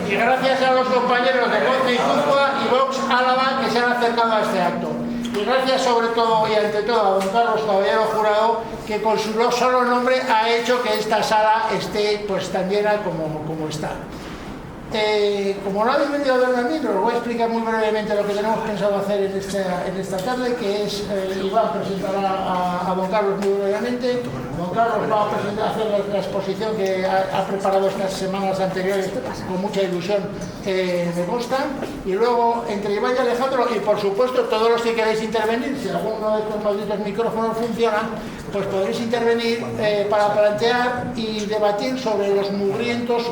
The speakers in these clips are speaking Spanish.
Y gracias a los compañeros de Vox Guipúzcoa y Vox Álava que se han acercado a este acto. Y gracias sobre todo y ante todo a don Carlos Caballero Jurado, que con su solo nombre ha hecho que esta sala esté pues tan llena como está. Como no habéis venido a verme a mí, os voy a explicar muy brevemente lo que tenemos pensado hacer en esta tarde, que es, Iván presentará a don Carlos muy brevemente. Don Carlos va a hacer la exposición que ha preparado estas semanas anteriores con mucha ilusión, me consta, y luego entre Iván y Alejandro, y por supuesto todos los que queréis intervenir, si alguno de estos malditos micrófonos funciona, pues podréis intervenir para plantear y debatir sobre los mugrientos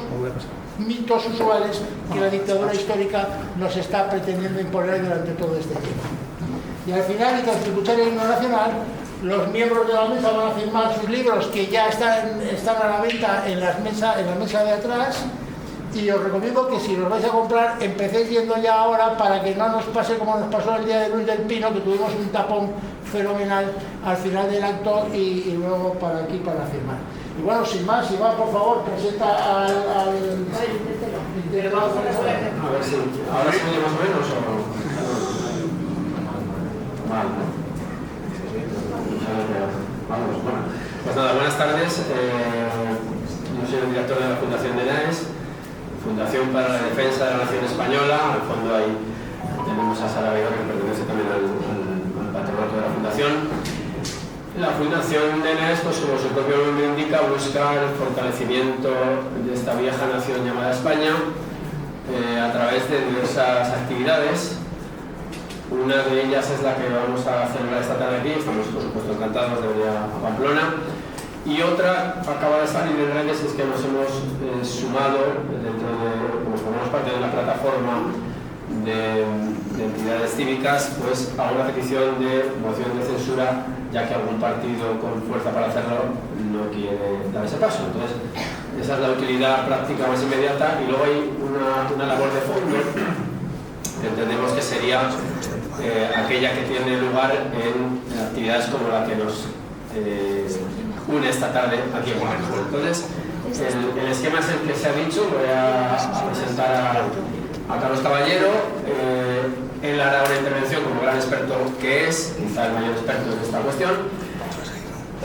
mitos usuales que la dictadura histórica nos está pretendiendo imponer durante todo este tiempo. Y al final, y tras escuchar el himno nacional, los miembros de la mesa van a firmar sus libros que ya están a la venta en la mesa de atrás, y os recomiendo que si los vais a comprar empecéis yendo ya ahora para que no nos pase como nos pasó el día de Luis del Pino, que tuvimos un tapón fenomenal al final del acto y luego para aquí para firmar. Y bueno, sin más, Iván, por favor, presenta al integrado. A ver si ahora se oye más o menos o no. Mal, ¿no? Vamos, bueno. Pues nada, buenas tardes. Yo soy el director de la Fundación de NAES, Fundación para la Defensa de la Nación Española. Al fondo ahí tenemos a Sara Vega, que pertenece también al patronato de la Fundación. La Fundación de NAES, pues como su propio nombre indica, busca el fortalecimiento de esta vieja nación llamada España a través de diversas actividades. Una de ellas es la que vamos a celebrar esta tarde aquí, estamos por supuesto encantados de venir a Pamplona. Y otra acaba de salir en redes, es que nos hemos sumado dentro de, como formamos parte de una plataforma de entidades cívicas, pues a una petición de moción de censura, ya que algún partido con fuerza para hacerlo no quiere dar ese paso. Entonces, esa es la utilidad práctica más inmediata, y luego hay una labor de fondo que entendemos que sería aquella que tiene lugar en actividades como la que nos une esta tarde aquí en Guadalajara. Entonces, el esquema es el que se ha dicho. Voy a presentar a Carlos Caballero. Él hará una intervención como gran experto que es, quizá el mayor experto en esta cuestión,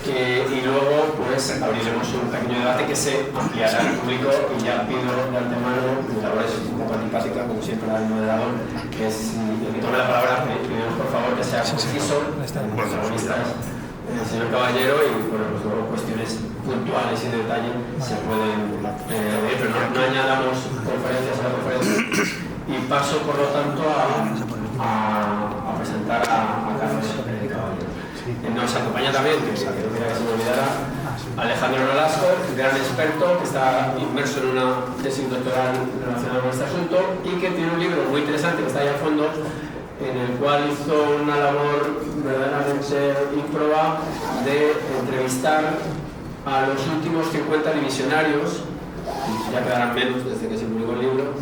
y luego pues abriremos un pequeño debate que se ampliará al público, y ya pido de antemano, mi labor es un poco antipática, como siempre al moderador, que es el que tome la palabra, pedimos por favor que sea preciso, los protagonistas, el señor Caballero, y bueno, pues luego cuestiones puntuales y de detalle se pueden ver, pero no añadamos conferencias a la conferencia. Y paso, por lo tanto, a presentar a Carlos Caballero. Nos acompaña también, que no quería que se me olvidara, Alejandro Nolasco, gran experto que está inmerso en una tesis doctoral relacionada con este asunto y que tiene un libro muy interesante que está ahí al fondo, en el cual hizo una labor verdaderamente ímproba de entrevistar a los últimos 50 divisionarios, ya quedarán menos desde que se publicó el libro,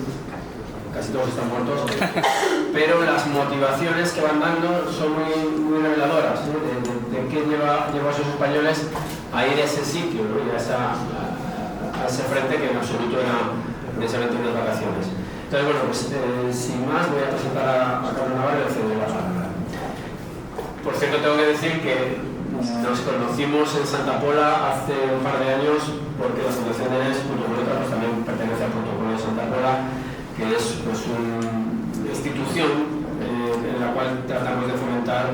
casi todos están muertos, pero las motivaciones que van dando son muy reveladoras, ¿no? de qué lleva a esos españoles a ir a ese sitio, ¿no? Y a ese frente que en absoluto era precisamente unas vacaciones. Entonces, bueno, pues sin más voy a presentar a Carlos Navarro y a ceder la palabra. Por cierto, tengo que decir que nos conocimos en Santa Pola hace un par de años, porque la Fundación de NAES, junto con otras, pues también pertenece al protocolo de Santa Pola, que es pues una institución en la cual tratamos de fomentar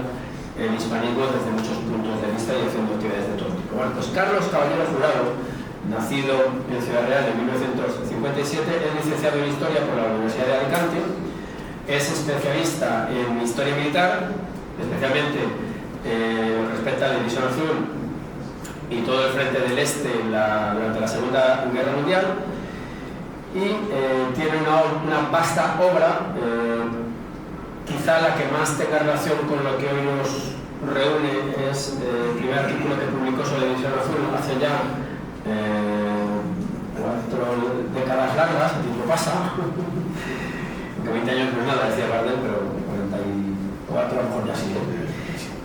el hispanismo desde muchos puntos de vista y haciendo actividades de todo tipo. Bueno, pues Carlos Caballero Jurado, nacido en Ciudad Real en 1957, es licenciado en Historia por la Universidad de Alicante, es especialista en Historia Militar, especialmente respecto a la División Azul y todo el frente del Este durante la Segunda Guerra Mundial, y tiene una vasta obra, quizá la que más tenga relación con lo que hoy nos reúne es el primer artículo que publicó sobre la División Azul hace ya 4 décadas largas, el tiempo pasa, que 20 años no es nada, decía Gardel, pero 44 a lo mejor ya sí.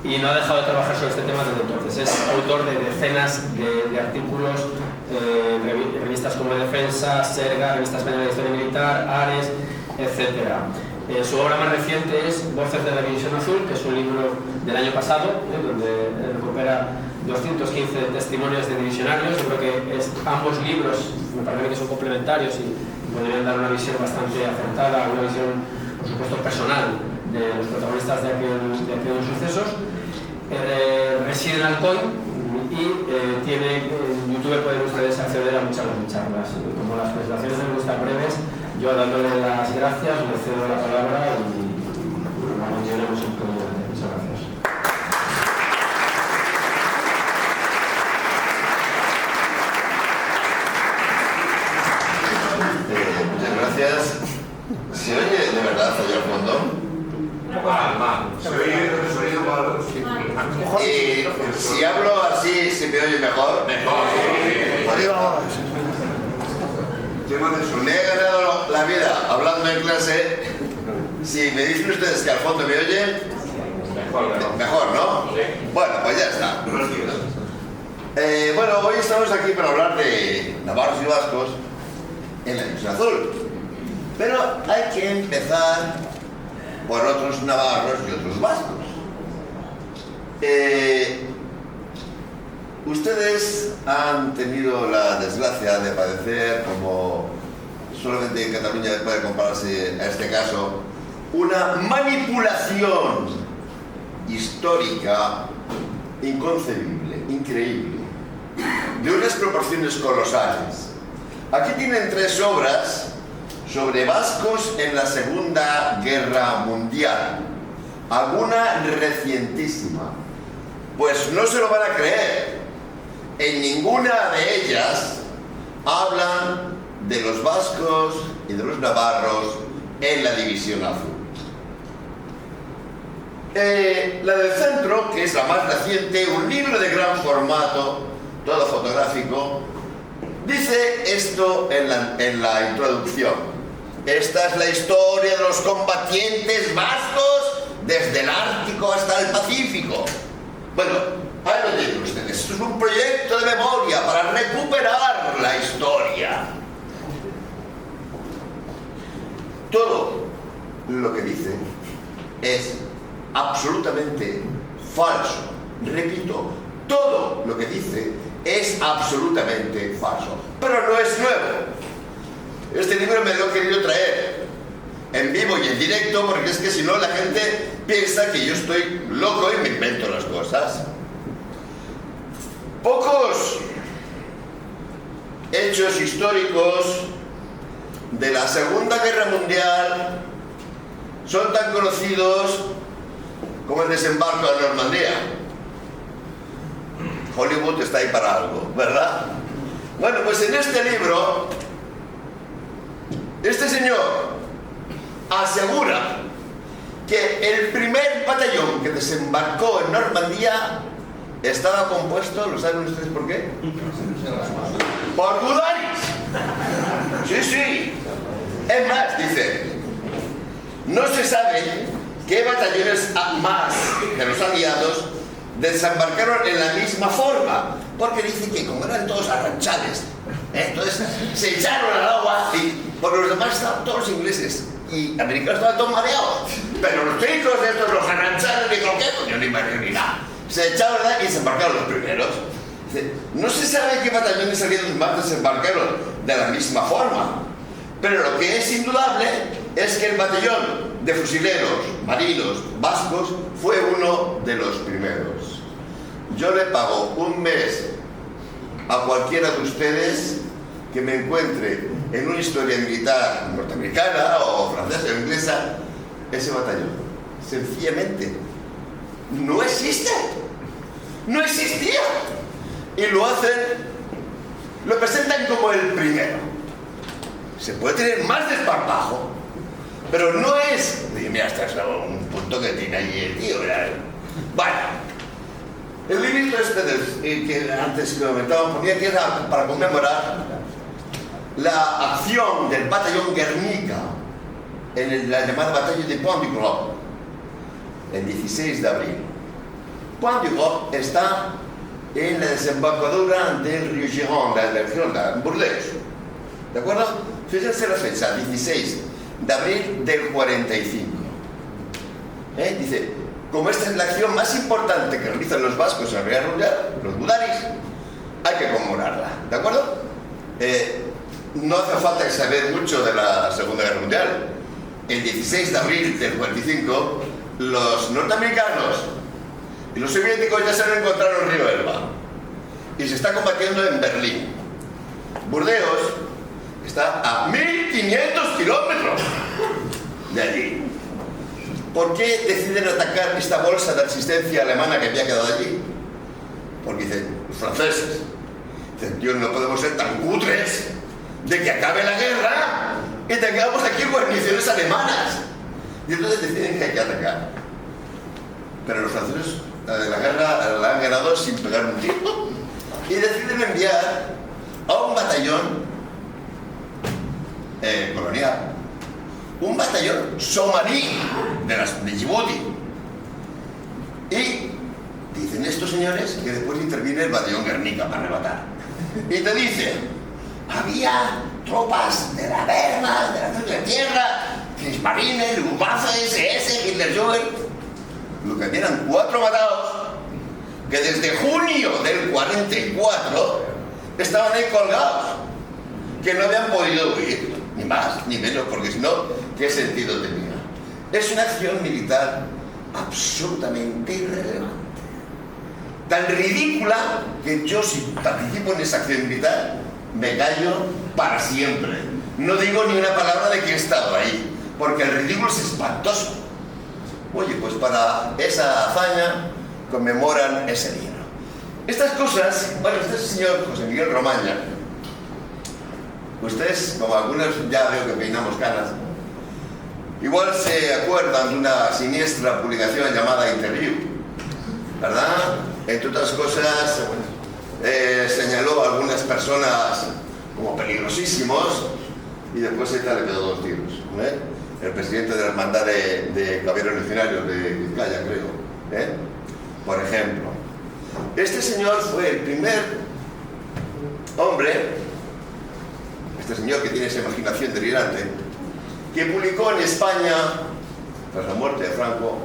Y no ha dejado de trabajar sobre este tema desde entonces. Es autor de decenas de artículos revistas como Defensa, Serga, Revista Española de Historia Militar, Ares, etc. Su obra más reciente es Voces de la División Azul, que es un libro del año pasado, donde recupera 215 testimonios de divisionarios. Yo creo que ambos libros me parece que son complementarios y podrían dar una visión bastante acertada, una visión, por supuesto, personal de los protagonistas de aquellos sucesos. Reside en Alcoy y tiene en YouTube, pueden ustedes acceder a muchas de mis charlas. Como las presentaciones me gustan breves, yo dándole las gracias, le cedo la palabra y continuaremos un poco. Muchas gracias. Muchas gracias. ¿Se oye de verdad allá al fondo? Se oye sonido malo. Y si hablo así, ¿se me oye mejor? Me he ganado la vida hablando en clase. Si me dicen ustedes que al fondo me oyen, mejor, ¿no? Bueno, pues ya está. Bueno, hoy estamos aquí para hablar de navarros y vascos en la División Azul. Pero hay que empezar por otros navarros y otros vascos. Ustedes han tenido la desgracia de padecer, como solamente en Cataluña puede compararse a este caso, una manipulación histórica inconcebible, increíble, de unas proporciones colosales. Aquí tienen 3 obras sobre vascos en la Segunda Guerra Mundial, alguna recientísima. Pues no se lo van a creer. En ninguna de ellas hablan de los vascos y de los navarros en la División Azul. La del centro, que es la más reciente, un libro de gran formato, todo fotográfico, dice esto en la introducción. Esta es la historia de los combatientes vascos desde el Ártico hasta el Pacífico. Bueno, ahí lo tienen ustedes. Esto es un proyecto de memoria para recuperar la historia. Todo lo que dice es absolutamente falso. Repito, todo lo que dice es absolutamente falso. Pero no es nuevo. Este libro me lo he querido traer en vivo y en directo porque es que si no la gente piensa que yo estoy loco y me invento las cosas. Pocos hechos históricos de la Segunda Guerra Mundial son tan conocidos como el desembarco de Normandía. Hollywood está ahí para algo, ¿verdad? Bueno, pues en este libro, este señor asegura que el primer batallón que desembarcó en Normandía estaba compuesto, ¿lo saben ustedes por qué? Por gudaris. Sí, sí. Es más, dice, no se sabe qué batallones más de los aliados desembarcaron en la misma forma, porque dice que como eran todos arranchales, entonces se echaron al agua y porque los demás estaban todos ingleses y americanos estaban todos mareados, pero los chicos estos, los arranchales de croquetos, yo ni mareo ni nada, se echaron y desembarcaron los primeros. Dice, no se sabe qué batallones aliados más desembarcaron de la misma forma, pero lo que es indudable es que el batallón de fusileros marinos vascos fue uno de los primeros. Yo le pago un mes a cualquiera de ustedes que me encuentre en una historia militar norteamericana o francesa o inglesa ese batallón. Sencillamente no existe, no existía, y lo presentan como el primero. Se puede tener más desparpajo, pero no es... Mira, este es un punto que tiene ahí el tío. Bueno, el librito este que antes comentaba ponía que era para conmemorar la acción del batallón Guernica en la llamada batalla de Pont-du-Gard, el 16 de abril. Pont-du-Gard está en la desembocadura del río Gironda, en Burdeos. ¿De acuerdo? Fíjense la fecha, 16 de abril del 45. Dice, como esta es la acción más importante que realizan los vascos en la guerra mundial, los gudaris, hay que conmemorarla. ¿De acuerdo? No hace falta saber mucho de la Segunda Guerra Mundial. El 16 de abril del 45, los norteamericanos y los soviéticos ya se han encontrado en el río Elba y se está combatiendo en Berlín. Burdeos está a 1500 kilómetros de allí. ¿Por qué deciden atacar esta bolsa de resistencia alemana que había quedado allí? Porque dicen, los franceses, dicen, Dios, no podemos ser tan cutres de que acabe la guerra y tengamos aquí guarniciones alemanas. Y entonces deciden que hay que atacar. Pero los franceses la guerra la han ganado sin pegar un tiro y deciden enviar a un batallón colonial, un batallón somalí de Djibouti, y dicen estos señores que después interviene el batallón Guernica para arrebatar y te dicen, había tropas de la Wehrmacht, de la Fuerza de Tierra, Kriegsmarine, Luftwaffe, SS, Hitlerjugend, lo que eran 4 matados que desde junio del 44 estaban ahí colgados, que no habían podido huir, ni más ni menos, porque si no, ¿qué sentido tenía? Es una acción militar absolutamente irrelevante, tan ridícula que yo, si participo en esa acción militar, me callo para siempre. No digo ni una palabra de que he estado ahí, porque el ridículo es espantoso. Oye, pues para esa hazaña conmemoran ese día. Estas cosas, bueno, este señor José Miguel Romaña, ustedes, como algunos ya veo que peinamos canas, igual se acuerdan de una siniestra publicación llamada Interview, ¿verdad? Entre otras cosas, señaló a algunas personas como peligrosísimos y después ETA le quedó 2 tiros. El presidente de la hermandad de caballeros legionarios de Vizcaya, creo. Por ejemplo, este señor fue el primer hombre, este señor que tiene esa imaginación delirante, que publicó en España, tras la muerte de Franco,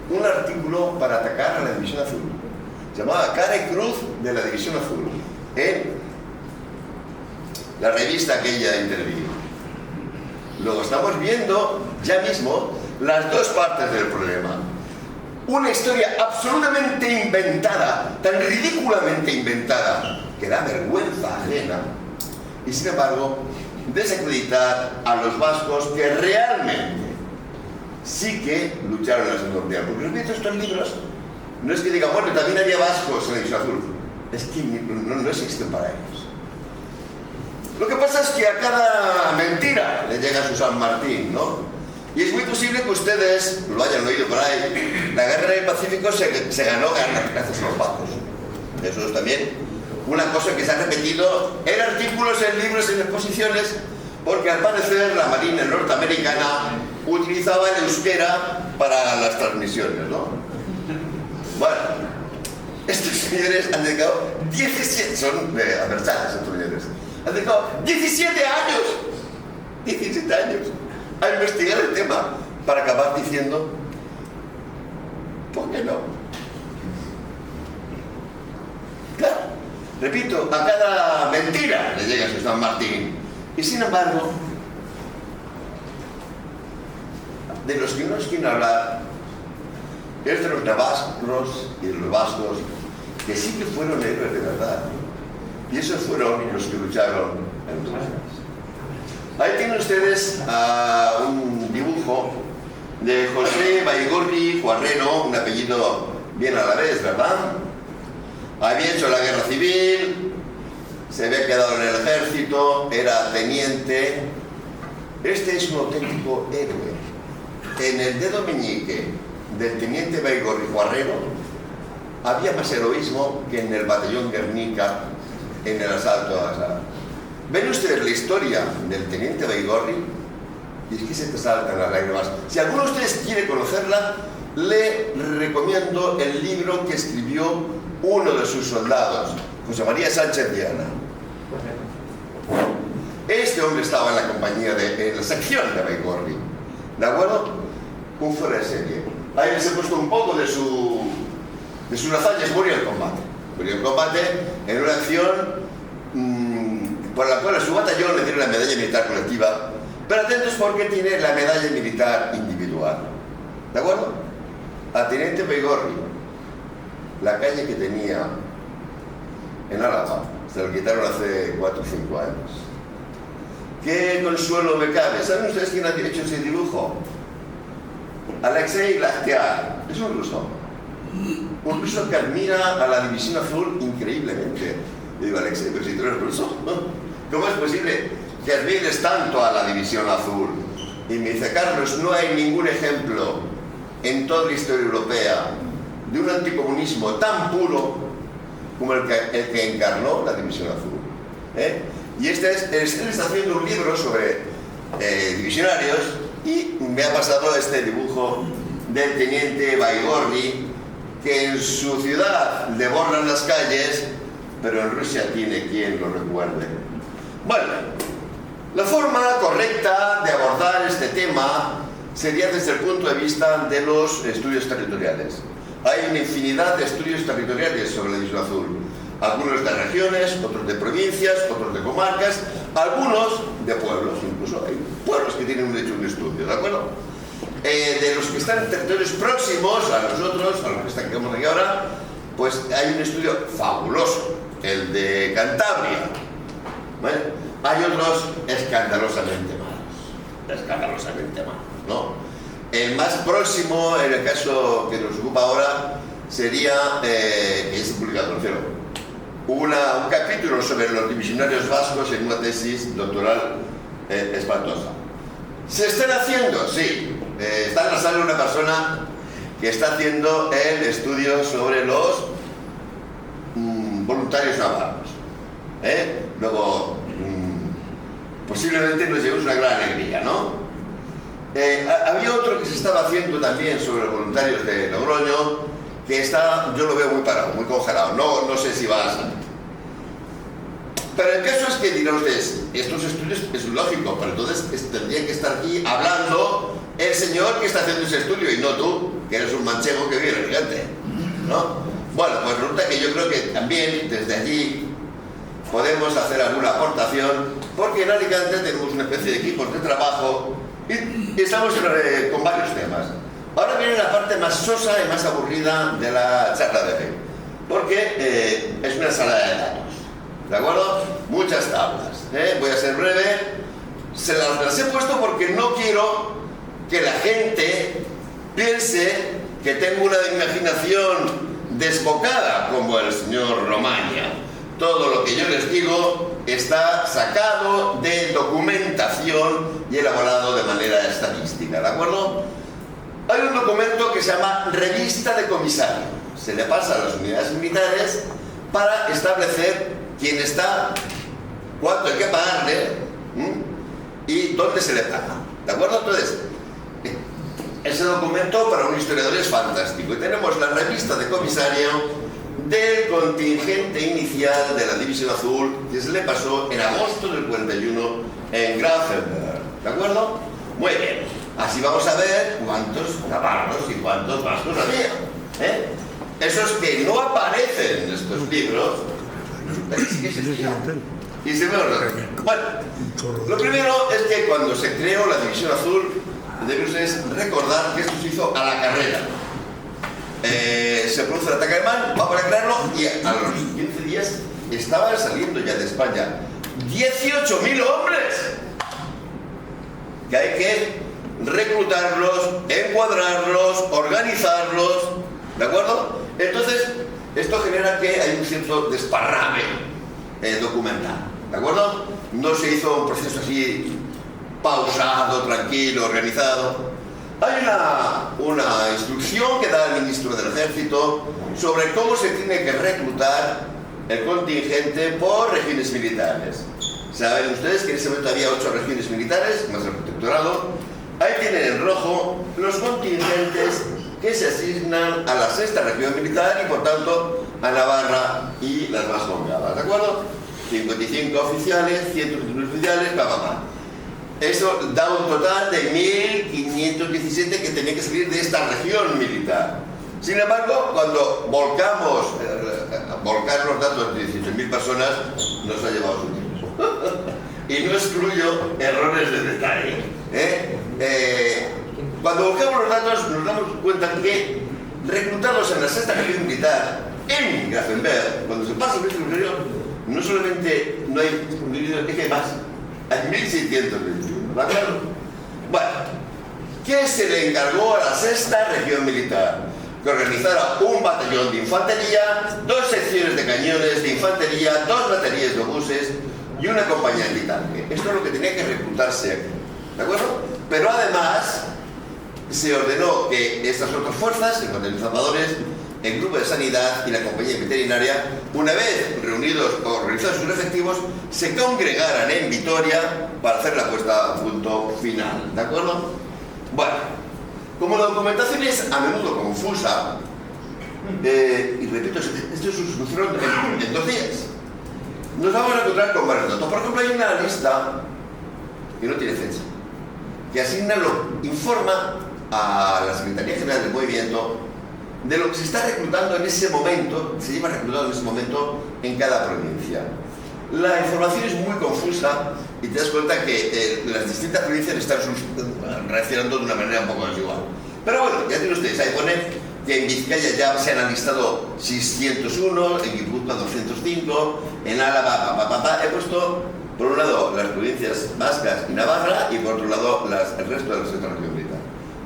un artículo para atacar a la División Azul. Se llamaba Cara y Cruz de la División Azul, en la revista aquella Interview. Luego estamos viendo ya mismo las 2 partes del problema. Una historia absolutamente inventada, tan ridículamente inventada, que da vergüenza ajena, y sin embargo desacreditar a los vascos que realmente sí que lucharon en la Segunda Guerra. Porque repito, estos libros no es que digan, bueno, también había vascos en la División Azul, es que no existen para ellos. Lo que pasa es que a cada mentira le llega su San Martín, ¿no? Y es muy posible que ustedes lo hayan oído por ahí. La guerra del Pacífico se ganó gracias a los vascos. Eso es también una cosa que se ha repetido en artículos, en libros, en exposiciones, porque al parecer la Marina norteamericana utilizaba el euskera para las transmisiones, ¿no? Bueno, estos señores han dedicado 17, son adversarios estos señores, han dedicado 17 años a investigar el tema para acabar diciendo, ¿por qué no? Claro, repito, a cada mentira le llega su San Martín. Y sin embargo, de los que no os quiero hablar es de los navarros y de los vascos, que sí que fueron héroes de verdad. Y esos fueron los que lucharon en los guerras. Ahí tienen ustedes un dibujo de José Baigorri Juarreno, un apellido bien a la vez, ¿verdad? Había hecho la guerra civil, se había quedado en el ejército, era teniente. Este es un auténtico héroe. En el dedo meñique del teniente Baigorri Juarreno había más heroísmo que en el batallón Guernica en el asalto a Assad. ¿Ven ustedes la historia del teniente Baigorri? Y es que se te saltan las lágrimas. Si alguno de ustedes quiere conocerla, le recomiendo el libro que escribió uno de sus soldados, José María Sánchez Viana. Este hombre estaba en la compañía en la sección de Baigorri, ¿de acuerdo? Un fuera de serie. Ahí les he puesto un poco de sus hazañas. Murió en combate en una acción por la cual a su batallón le dieron la medalla militar colectiva, pero atentos porque tiene la medalla militar individual, ¿de acuerdo? A Teniente Baigorri, la calle que tenía en Álava, se lo quitaron hace 4 o 5 años. ¿Qué consuelo me cabe? ¿Saben ustedes quién ha hecho ese dibujo? Alexei Lachtiar. Es un ruso que admira a la División Azul increíblemente. Yo digo, Alexei, pero si tú eres ruso, ¿cómo es posible que admires tanto a la División Azul? Y me dice, Carlos, no hay ningún ejemplo en toda la historia europea de un anticomunismo tan puro como el que encarnó la División Azul. Y él está haciendo un libro sobre divisionarios y me ha pasado este dibujo del teniente Baigorri, que en su ciudad le borran las calles, pero en Rusia tiene quien lo recuerde. Bueno, la forma correcta de abordar este tema sería desde el punto de vista de los estudios territoriales. Hay una infinidad de estudios territoriales sobre la División Azul. Algunos de regiones, otros de provincias, otros de comarcas, algunos de pueblos, incluso hay pueblos que tienen hecho un estudio, ¿de acuerdo? De los que están en territorios próximos a nosotros, a los que estamos aquí ahora, pues hay un estudio fabuloso, el de Cantabria, ¿vale? Hay otros escandalosamente malos, ¿no? El más próximo, en el caso que nos ocupa ahora, sería, que es publicado en el cielo, un capítulo sobre los divisionarios vascos en una tesis doctoral espantosa. ¿Se están haciendo? Sí. Está en la sala una persona que está haciendo el estudio sobre los voluntarios navarros. Luego, posiblemente nos llevemos una gran alegría, ¿no? Había otro que se estaba haciendo también sobre los voluntarios de Logroño, que está, yo lo veo muy parado, muy congelado, no sé si va a salir. Pero el caso es que dirán ustedes, estos estudios es lógico, pero entonces tendría que estar aquí hablando el señor que está haciendo ese estudio y no tú, que eres un manchego que vive en Alicante, ¿no? Bueno, pues resulta que yo creo que también desde allí podemos hacer alguna aportación, porque en Alicante tenemos una especie de equipos de trabajo y estamos con varios temas. Ahora viene la parte más sosa y más aburrida de la charla de hoy, porque es una sala de datos, ¿de acuerdo? Muchas tablas, voy a ser breve, se las he puesto porque no quiero que la gente piense que tengo una imaginación desbocada como el señor Romaña. Todo lo que yo les digo está sacado de documentación y elaborado de manera estadística, ¿de acuerdo? Hay un documento que se llama Revista de Comisario. Se le pasa a las unidades militares para establecer quién está, cuánto hay que pagarle y dónde se le paga. ¿De acuerdo? Entonces, ese documento para un historiador es fantástico. Y tenemos la Revista de Comisario del contingente inicial de la División Azul que se le pasó en agosto del 41 en Grafenberg. ¿De acuerdo? Muy bien. Así vamos a ver cuántos navarros y cuántos vascos había. Esos que no aparecen en estos libros, resulta que sí que existían. Y se me bueno, lo primero es que cuando se creó la División Azul, deben ustedes recordar que esto se hizo a la carrera. Se produce el ataque alemán, va para crearlo y a los 15 días estaban saliendo ya de España 18.000 hombres que hay que reclutarlos, encuadrarlos, organizarlos, ¿de acuerdo? Entonces, esto genera que hay un cierto desparrame documental, ¿de acuerdo? No se hizo un proceso así pausado, tranquilo, organizado. Hay una instrucción que da el ministro del Ejército sobre cómo se tiene que reclutar el contingente por regiones militares. Saben ustedes que en ese momento había 8 regiones militares, más el protectorado. Ahí tienen en rojo los contingentes que se asignan a la 6ª región militar y por tanto a Navarra y las Vascongadas, ¿de acuerdo? 55 oficiales, 131 oficiales, Eso da un total de 1.517 que tenía que salir de esta región militar. Sin embargo, cuando volcar los datos de 18.000 personas, nos ha llevado su tiempo. Y no excluyo errores de detalle. Cuando volcamos los datos, nos damos cuenta que reclutados en la sexta región militar, en Grafenberg, cuando se pasa el servicio militar, no solamente no hay individuos, es que hay más. Hay 1.621, ¿va claro? Bueno, ¿qué se le encargó a la sexta región militar? Que organizara un batallón de infantería, 2 secciones de cañones de infantería, 2 baterías de obuses y una compañía antitanque. Esto es lo que tenía que reclutarse aquí, ¿de acuerdo? Pero además se ordenó que estas otras fuerzas, en cuanto a zapadores, el grupo de sanidad y la compañía veterinaria, una vez reunidos o realizados sus efectivos, se congregaran en Vitoria para hacer la puesta a punto final, ¿de acuerdo? Bueno, como la documentación es a menudo confusa, y repito, esto se solucionó en 2 días, nos vamos a encontrar con varios datos. Por ejemplo, hay una lista que no tiene fecha, que informa a la Secretaría General del Movimiento de lo que se está reclutando en ese momento, se lleva reclutado en ese momento en cada provincia. La información es muy confusa y te das cuenta que las distintas provincias están reaccionando de una manera un poco desigual. Pero bueno, ya tienen ustedes, ahí pone que en Vizcaya ya se han alistado 601, en Guipúzcoa 205, en Álava, he puesto por un lado las provincias vascas y Navarra y por otro lado el resto de la sexta región militar.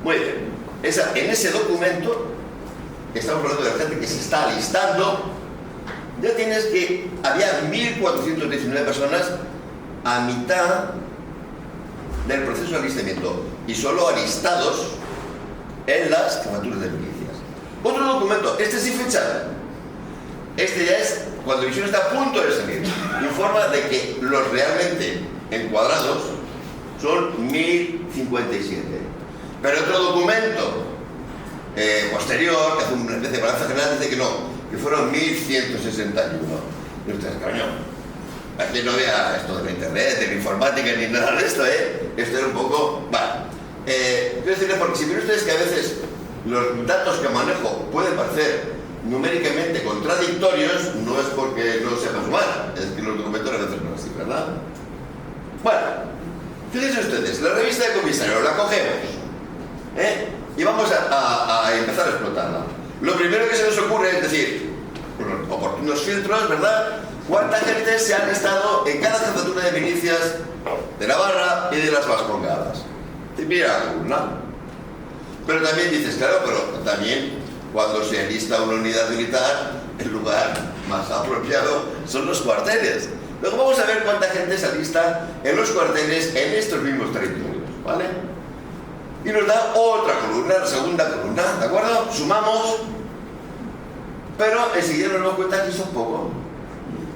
Muy bien, en ese documento estamos hablando de la gente que se está alistando. Ya tienes que había 1.419 personas a mitad del proceso de alistamiento y solo alistados en las jefaturas de milicias. Otro documento, este sin fecha, este ya es cuando la división está a punto de salir, informa de que los realmente encuadrados son 1.057. Pero otro documento posterior, que hace una especie de balanza general, dice que no, que fueron 1.161. Y ustedes, coño, aquí no había esto de la internet, de la informática, ni nada de esto, Esto era un poco... Vale. Quiero decirles, porque si ven ustedes que a veces los datos que manejo pueden parecer numéricamente contradictorios, no es porque no sepan sumar, es que los documentos a veces no es así, ¿verdad? Bueno, fíjense ustedes, la revista de comisario la cogemos, y vamos a empezar a explotarla. Lo primero que se nos ocurre es decir, oportunos filtros, ¿verdad? ¿Cuánta gente se ha listado en cada jefatura de milicias de Navarra y de las Vascongadas? Y mira la columna. Pero también dices, claro, pero también cuando se alista una unidad militar, el lugar más apropiado son los cuarteles. Luego vamos a ver cuánta gente se alista en los cuarteles en estos mismos territorios, ¿vale? Y nos da otra columna, la segunda columna, ¿de acuerdo? Sumamos, pero enseguida nos damos cuenta que son poco.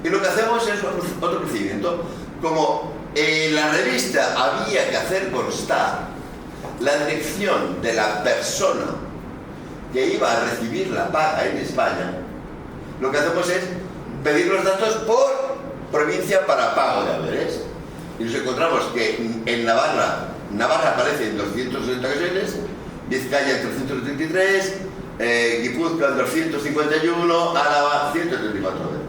Y lo que hacemos es otro procedimiento. Como en la revista había que hacer constar la dirección de la persona que iba a recibir la paga en España, lo que hacemos es pedir los datos por provincia para pago de haberes. Y nos encontramos que en Navarra aparece en 260 ocasiones, Vizcaya en 333, Guipúzcoa en 251, Álava 134 veces.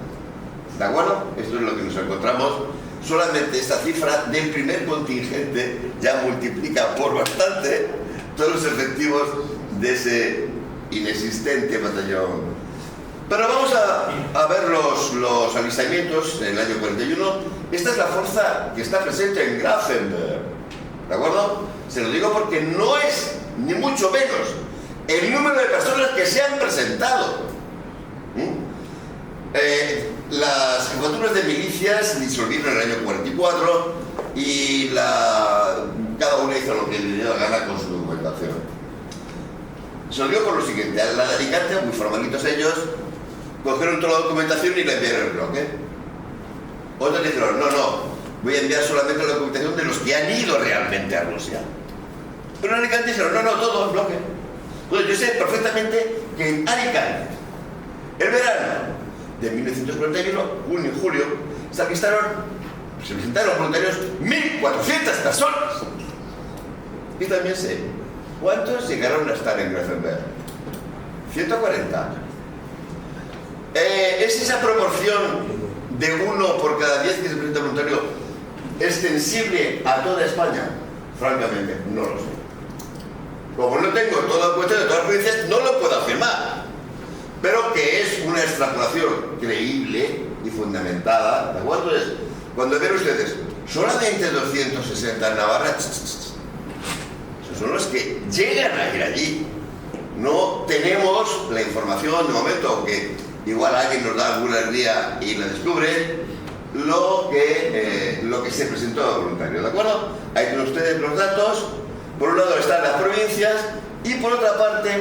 ¿De acuerdo? Esto es lo que nos encontramos. Solamente esta cifra del primer contingente ya multiplica por bastante todos los efectivos de ese inexistente batallón. Pero vamos a ver los alistamientos en el año 41. Esta es la fuerza que está presente en Grafenberg, ¿de acuerdo? Se lo digo porque no es, ni mucho menos, el número de personas que se han presentado. Las jefaturas de milicias se disolvieron en el año 44 y cada una hizo lo que le dio la gana con su documentación. Se lo digo por lo siguiente: la de Alicante, muy formalitos ellos, cogieron toda la documentación y la enviaron al bloque. Otros dijeron, no, voy a enviar solamente la documentación de los que han ido realmente a Rusia. Pero en Alicante dijeron, no, todo el bloque. Entonces yo sé perfectamente que en Alicante, el verano de 1941, junio y julio, se presentaron voluntarios 1.400 personas. Y también sé cuántos llegaron a estar en Grafenberg. 140. ¿Es esa proporción de 1 por cada 10 que se presenta voluntario extensible a toda España? Francamente, no lo sé. Como no tengo toda la cuestión de todas las provincias, no lo puedo afirmar. Pero que es una extrapolación creíble y fundamentada, ¿de acuerdo? Entonces, cuando ven ustedes solamente 260 en Navarra, esos son los que llegan a ir allí. No tenemos la información de momento, aunque igual alguien nos da alguna día y la descubre, lo que se presentó a voluntario, ¿de acuerdo? Ahí tienen ustedes los datos. Por un lado están las provincias y por otra parte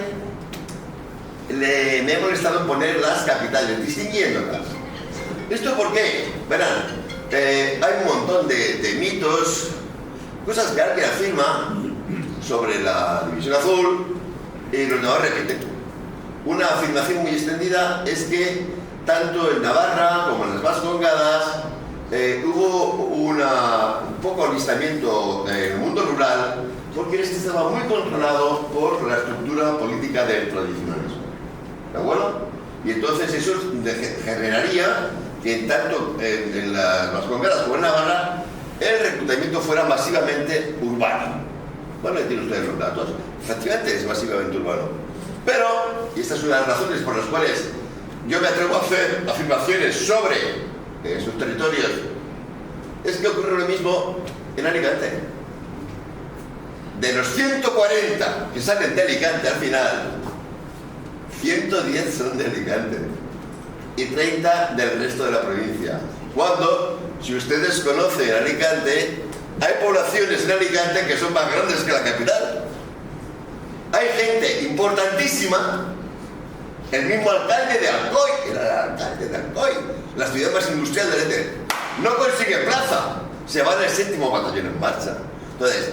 me he molestado en poner las capitales, distinguiéndolas. ¿Esto por qué? Verán, hay un montón de mitos, cosas que alguien afirma sobre la división azul y los demás repiten. Una afirmación muy extendida es que tanto en Navarra como en las Vascongadas hubo un poco alistamiento en el mundo rural, porque este estaba muy controlado por la estructura política del tradicionalismo. ¿De acuerdo? Y entonces eso generaría que tanto en las Vascongadas como en Navarra el reclutamiento fuera masivamente urbano. Bueno, ahí tienen ustedes los datos. Efectivamente es masivamente urbano. Pero, y esta es una de las razones por las cuales yo me atrevo a hacer afirmaciones sobre esos territorios, es que ocurre lo mismo en Alicante. De los 140 que salen de Alicante al final, 110 son de Alicante y 30 del resto de la provincia. Cuando, si ustedes conocen Alicante, hay poblaciones en Alicante que son más grandes que la capital. Hay gente importantísima. El mismo alcalde de Alcoy, era el alcalde de Alcoy, la ciudad más industrial del Ete, no consigue plaza, se va del 7º batallón en marcha. Entonces,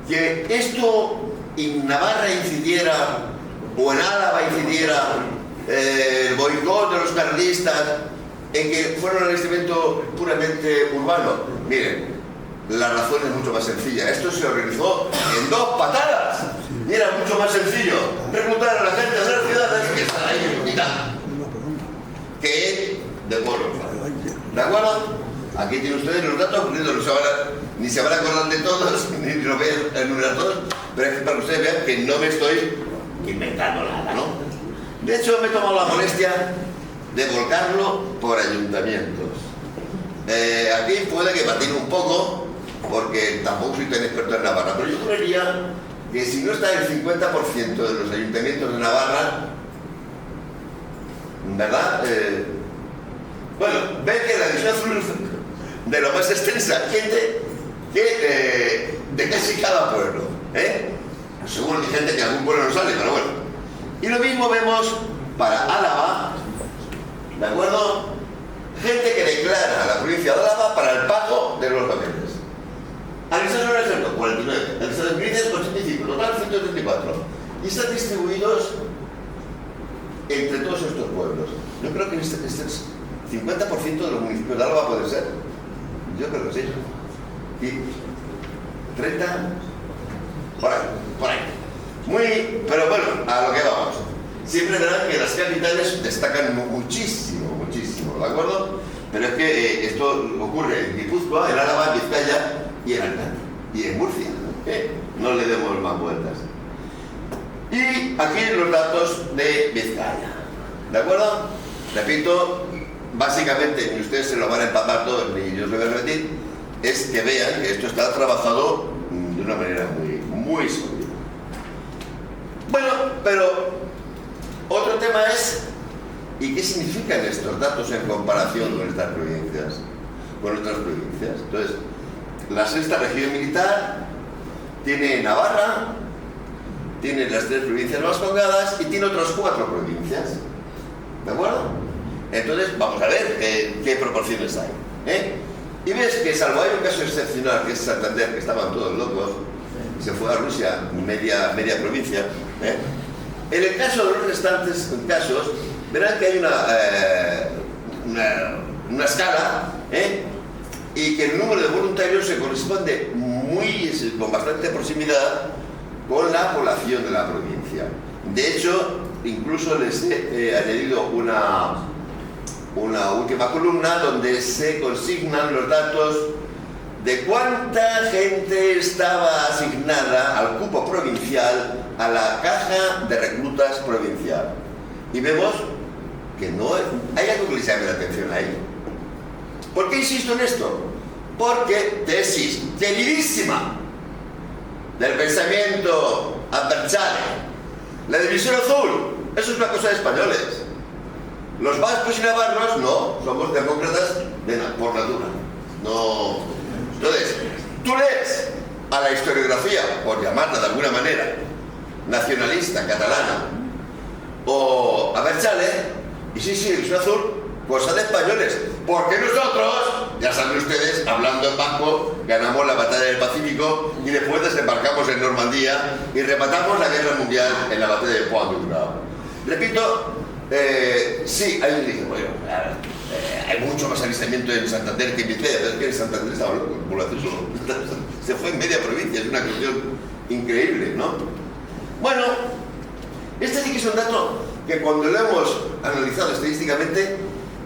que esto en Navarra incidiera, o en Álava incidiera, el boicot de los carlistas, en que fuera un alistamiento puramente urbano. Miren, la razón es mucho más sencilla. Esto se organizó en 2 patadas. Y era mucho más sencillo reclutar a la gente de las ciudades que estar ahí en mitad. Que de pueblo. ¿De acuerdo? Aquí tienen ustedes los datos, ni se van a acordar de todos, ni lo voy a enumerar todos, pero es para que ustedes vean que no me estoy inventando nada, ¿no? De hecho, me he tomado la molestia de volcarlo por ayuntamientos. Aquí puede que patine un poco, porque tampoco soy tan experto en Navarra, pero yo creería que si no está el 50% de los ayuntamientos de Navarra, ¿verdad? Bueno, ven que la división azul de lo más extensa, gente que de casi cada pueblo, seguro que hay gente que algún pueblo no sale, pero bueno. Y lo mismo vemos para Álava, ¿de acuerdo? Gente que declara a la provincia de Álava para el pago de los papeles. Administración del ejército, 49. Administración de provincias, 85. Total, 134. Y están distribuidos entre todos estos pueblos. Yo creo que este es 50% de los municipios de Álava puede ser. Yo creo que sí. Y 30. Por ahí. Pero bueno, a lo que vamos. Siempre verán que las capitales destacan muchísimo, ¿de acuerdo? Pero es que esto ocurre en Guipúzcoa, en Álava, en Vizcaya y en Alicante. Y en Murcia. No le demos más vueltas. Y aquí los datos de Vizcaya. ¿De acuerdo? Repito, básicamente, ni ustedes se lo van a empapar todos, ni yo os lo voy a repetir, es que vean que esto está trabajado de una manera muy sólida. Bueno, pero otro tema es, ¿y qué significan estos datos en comparación con estas provincias? Con otras provincias. Entonces, la 6ª región militar tiene Navarra, tiene las 3 provincias vascongadas y tiene otras 4 provincias. ¿De acuerdo? Entonces, vamos a ver qué proporciones hay. Y ves que, salvo hay un caso excepcional, que es Santander, que estaban todos locos, se fue a Rusia, media provincia. En el caso de los restantes casos, verán que hay una escala, y que el número de voluntarios se corresponde con bastante proximidad con la población de la provincia. De hecho, incluso les he añadido una última columna donde se consignan los datos de cuánta gente estaba asignada al cupo provincial a la caja de reclutas provincial. Y vemos que no hay algo que les llame la atención ahí. ¿Por qué insisto en esto? Porque tesis queridísima del pensamiento Abertzale, la división azul, eso es una cosa de españoles. Los vascos y navarros no, somos demócratas por natura. No. Entonces, tú lees a la historiografía, por llamarla de alguna manera, nacionalista, catalana, o Abertzale, y sí, división azul, cosa de españoles. Porque nosotros, ya saben ustedes, hablando en vasco, ganamos la batalla del Pacífico y después desembarcamos en Normandía y rematamos la guerra mundial en la batalla de Poix-du-Grau. Repito, sí, hay mucho más alistamiento en Santander que en Vizcaya, pero es que en Santander estaba loco, se fue en media provincia, es una cuestión increíble, ¿no? Bueno, este sí que es un dato que cuando lo hemos analizado estadísticamente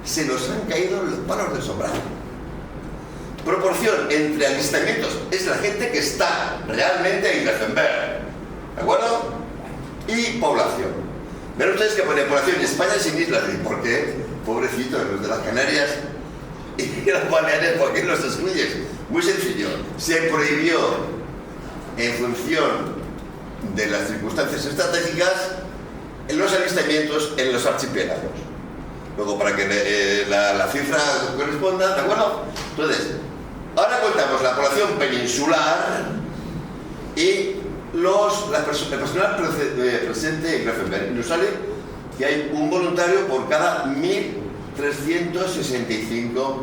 se nos han caído los palos del sombrajo. Proporción entre alistamientos es la gente que está realmente en Grafenberg, ¿de acuerdo? Y población. Ven ustedes que pone población en España sin islas. ¿Y por qué? Pobrecitos, los de las Canarias y las Baleares, ¿por qué los excluyes? Muy sencillo, se prohibió en función de las circunstancias estratégicas los alistamientos en los archipiélagos. Luego, para que la cifra corresponda, ¿de acuerdo? Entonces, ahora contamos la población peninsular y el personal presente en Grafenberg. Y nos sale que hay un voluntario por cada 1.365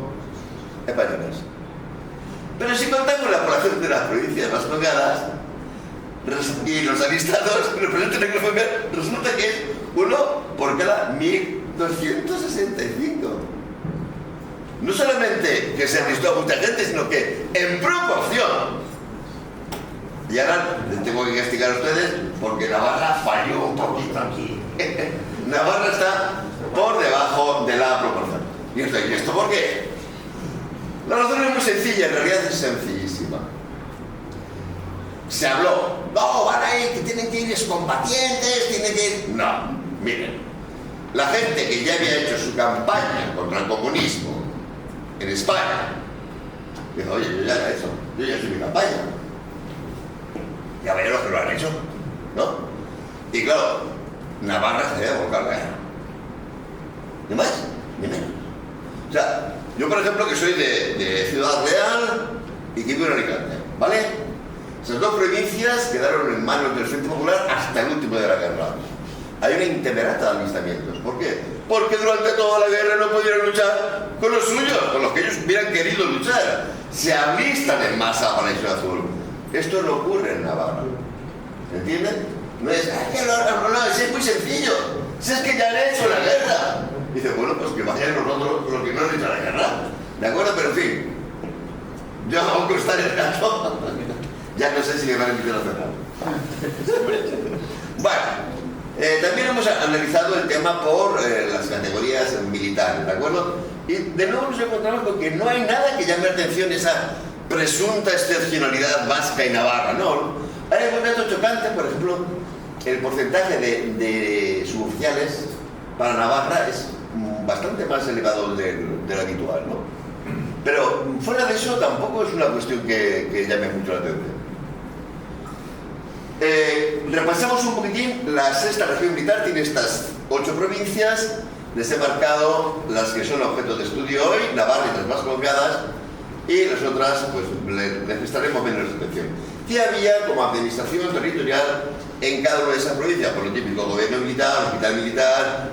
españoles. Pero si contamos la población de las provincias más tocadas y los alistados representan en Grafenberg, resulta que es uno por cada 1.265. No solamente que se alistó a mucha gente, sino que en proporción. Y ahora les tengo que castigar a ustedes porque Navarra falló un poquito aquí. Navarra está por debajo de la proporción. ¿Y esto por qué? La razón es muy sencilla, en realidad es sencillísima. Se habló, no, van a ir, que tienen que ir excombatientes, tienen que ir... No, miren. La gente que ya había hecho su campaña contra el comunismo en España dijo, oye, yo ya lo he hecho, yo ya he hecho mi campaña. Ya veis los que lo han hecho, ¿no? Y claro, Navarra se debe volcar la guerra. Ni más, ni menos. O sea, yo por ejemplo que soy de Ciudad Real y que vivo en Alicante, ¿vale? Esas dos provincias quedaron en manos del Frente Popular hasta el último de la guerra. Hay una intemerata de alistamientos. ¿Por qué? Porque durante toda la guerra no pudieron luchar con los suyos, con los que ellos hubieran querido luchar. Se alistan en masa para la Isla Azul. Esto no ocurre en Navarra. ¿Entienden? No es, no, es muy sencillo. Si es que ya han hecho la guerra. Dice, bueno, pues que vayan los otros, los que no han hecho la guerra. ¿De acuerdo? Pero en fin. Yo hago constar el dato. Ya no sé si me van a invitar a cerrar. Bueno. También hemos analizado el tema por las categorías militares, ¿de acuerdo? Y de nuevo nos encontramos con que no hay nada que llame la atención esa presunta excepcionalidad vasca y navarra, ¿no? Hay algún dato chocante, por ejemplo, el porcentaje de suboficiales para Navarra es bastante más elevado del habitual, ¿no? Pero fuera de eso tampoco es una cuestión que llame mucho la atención. Repasamos un poquitín. La sexta región militar tiene estas 8 provincias. Les he marcado las que son objeto de estudio hoy, Navarra y las más colgadas, y las otras pues les prestaremos menos atención. ¿Qué había como administración territorial en cada una de esas provincias? Por lo típico, gobierno militar, hospital militar,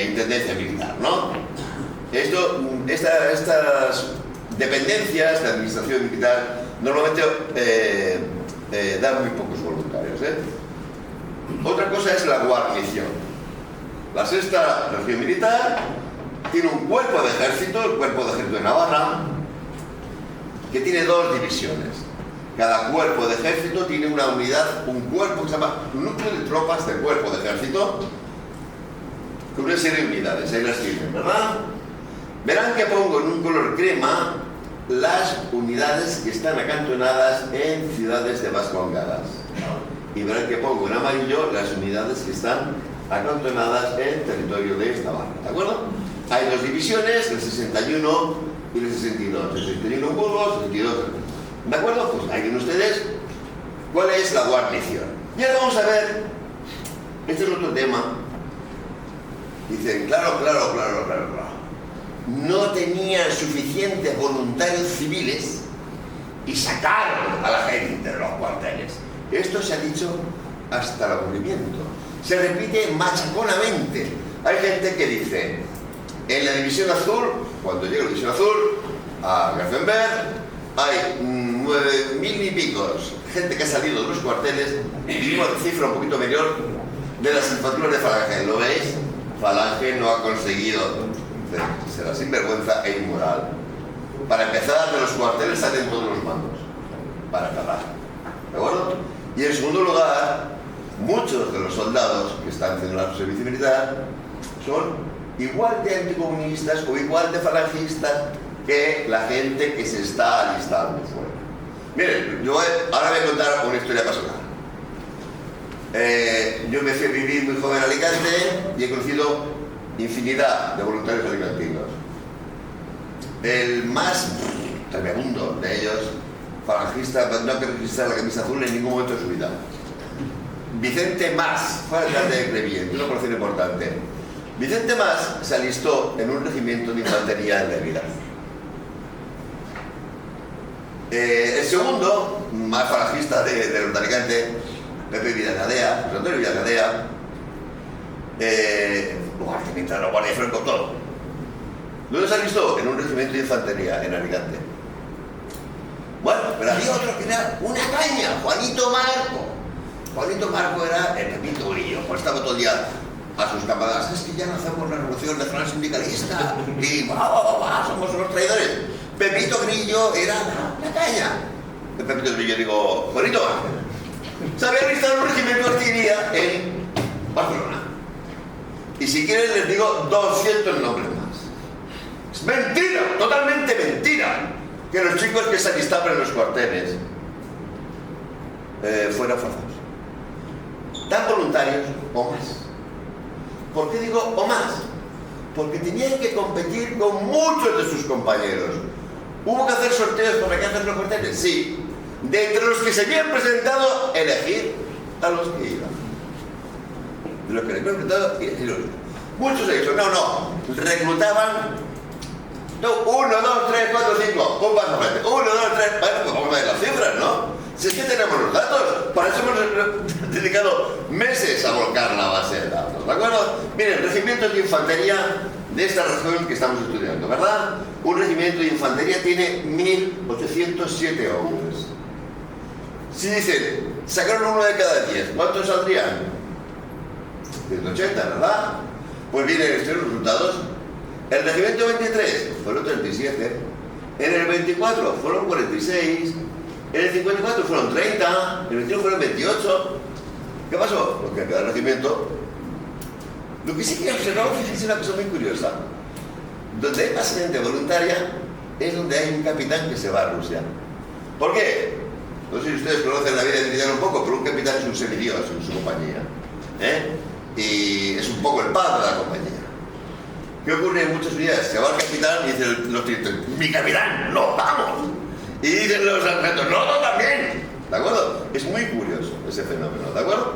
intendencia militar, ¿no? Estas dependencias de administración militar normalmente dan muy pocos voluntarios, Otra cosa es la guarnición. La sexta región militar tiene un cuerpo de ejército, el cuerpo de ejército de Navarra, que tiene 2 divisiones. Cada cuerpo de ejército tiene una unidad, un cuerpo que se llama núcleo de tropas del cuerpo de ejército, con una serie de unidades, ahí las tienen, ¿verdad? Verán que pongo en un color crema las unidades que están acantonadas en ciudades de vascongadas. Y verán que pongo en amarillo las unidades que están acantonadas en territorio de Navarra, ¿de acuerdo? Hay 2 divisiones, el 61 y el 62. El 61 en Burgos, el 62. ¿De acuerdo? Pues ahí ven ustedes cuál es la guarnición. Y ahora vamos a ver, este es otro tema. Dicen, claro. No tenían suficientes voluntarios civiles y sacaron a la gente de los cuarteles. Esto se ha dicho hasta el aburrimiento. Se repite machaconamente. Hay gente que dice, en la División Azul, cuando llega la División Azul, a Grafenberg, hay 9.000 y picos gente que ha salido de los cuarteles, y una cifra un poquito mayor de las infaturas de Falange. ¿Lo veis? Falange no ha conseguido, será sinvergüenza e inmoral. Para empezar, de los cuarteles salen todos los mandos, para acabar. ¿De acuerdo? Y en segundo lugar, muchos de los soldados que están haciendo el servicio militar son igual de anticomunistas o igual de falangistas que la gente que se está alistando fuera. Miren, ahora voy a contar una historia personal. Yo me fui a vivir muy joven a Alicante y he conocido infinidad de voluntarios alicantinos. El más tremebundo de ellos, falangista, no que registrara la camisa azul en ningún momento de su vida. Vicente Mas, fue alcalde de Crevillent, una población importante. Vicente Mas se alistó en un regimiento de infantería en Lérida. El segundo, más falangista de Alicante, Pepe Villanadea, José Antonio Villanadea, lugarteniente de la Guardia de Franco, todo. ¿Dónde se alistó? En un regimiento de infantería en Alicante. Bueno, pero había otro que era una caña, Juanito Marco. Juanito Marco era el Pepito Grillo, pues estaba todo el día a sus camaradas, es que ya no hacemos la revolución nacional sindicalista y somos unos traidores. Pepito Grillo era la caña. El Pepito Grillo, digo, Juanito Marco, se había alistado en un regimiento de artillería en Barcelona. Y si quieren les digo 200 nombres más. Es mentira, totalmente mentira, que los chicos que se alistaban en los cuarteles fueran forzados. Tan voluntarios o más. ¿Por qué digo o más? Porque tenían que competir con muchos de sus compañeros. ¿Hubo que hacer sorteos para que hacen los cuarteles? Sí. De entre los que se habían presentado, elegir a los que iban. De los que se habían presentado, elegir. Muchos han dicho, no, reclutaban 1, 2, 3, 4, 5, un paso frente, 1, 2, 3, bueno, pues vamos a ver las cifras, ¿no? Si es que tenemos los datos, para eso hemos dedicado meses a volcar la base de datos, ¿de acuerdo? Miren, regimientos de infantería de esta región que estamos estudiando, ¿verdad? Un regimiento de infantería tiene 1.807 hombres. Si dicen, sacaron uno de cada 10, ¿cuántos saldrían? 180, ¿verdad? Pues vienen estos resultados. El regimiento 23 fueron 37, en el 24 fueron 46, en el 54 fueron 30, en el 21 fueron 28. ¿Qué pasó? Porque en cada regimiento, lo que sí que he observado, fíjense una cosa muy curiosa, donde hay más gente voluntaria es donde hay un capitán que se va a Rusia. ¿Por qué? No sé si ustedes conocen la vida militar un poco, pero un capitán es un semidios en su compañía, y es un poco el padre de la compañía. ¿Qué ocurre en muchas unidades? Se va el capitán y dicen los tenientes, ¡mi capitán, no, vamos! Y dicen los sargentos, ¡no, también! ¿De acuerdo? Es muy curioso ese fenómeno, ¿de acuerdo?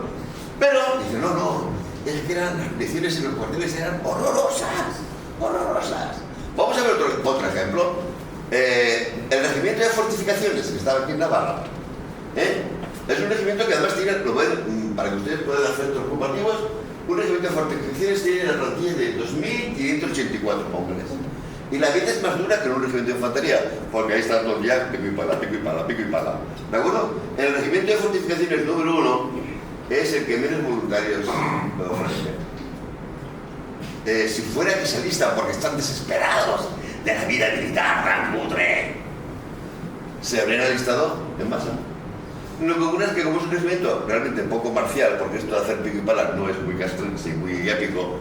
Pero dicen, no, es que las lecciones en los cuarteles eran horrorosas. Vamos a ver otro ejemplo. El regimiento de fortificaciones que estaba aquí en Navarra, es un regimiento que además tiene, para que ustedes puedan hacer estos comparativos, un regimiento de fortificaciones tiene la plantilla de 2.584 hombres. Y la vida es más dura que en un regimiento de infantería, porque ahí están todos ya pico y pala. ¿De acuerdo? El regimiento de fortificaciones número 1 es el que menos voluntarios ofrece. si fuera que se alistan porque están desesperados de la vida militar tan cutre, se habrían alistado en masa. Lo que ocurre es que como es un regimiento realmente poco marcial, porque esto de hacer pico y pala no es muy castrense y muy épico,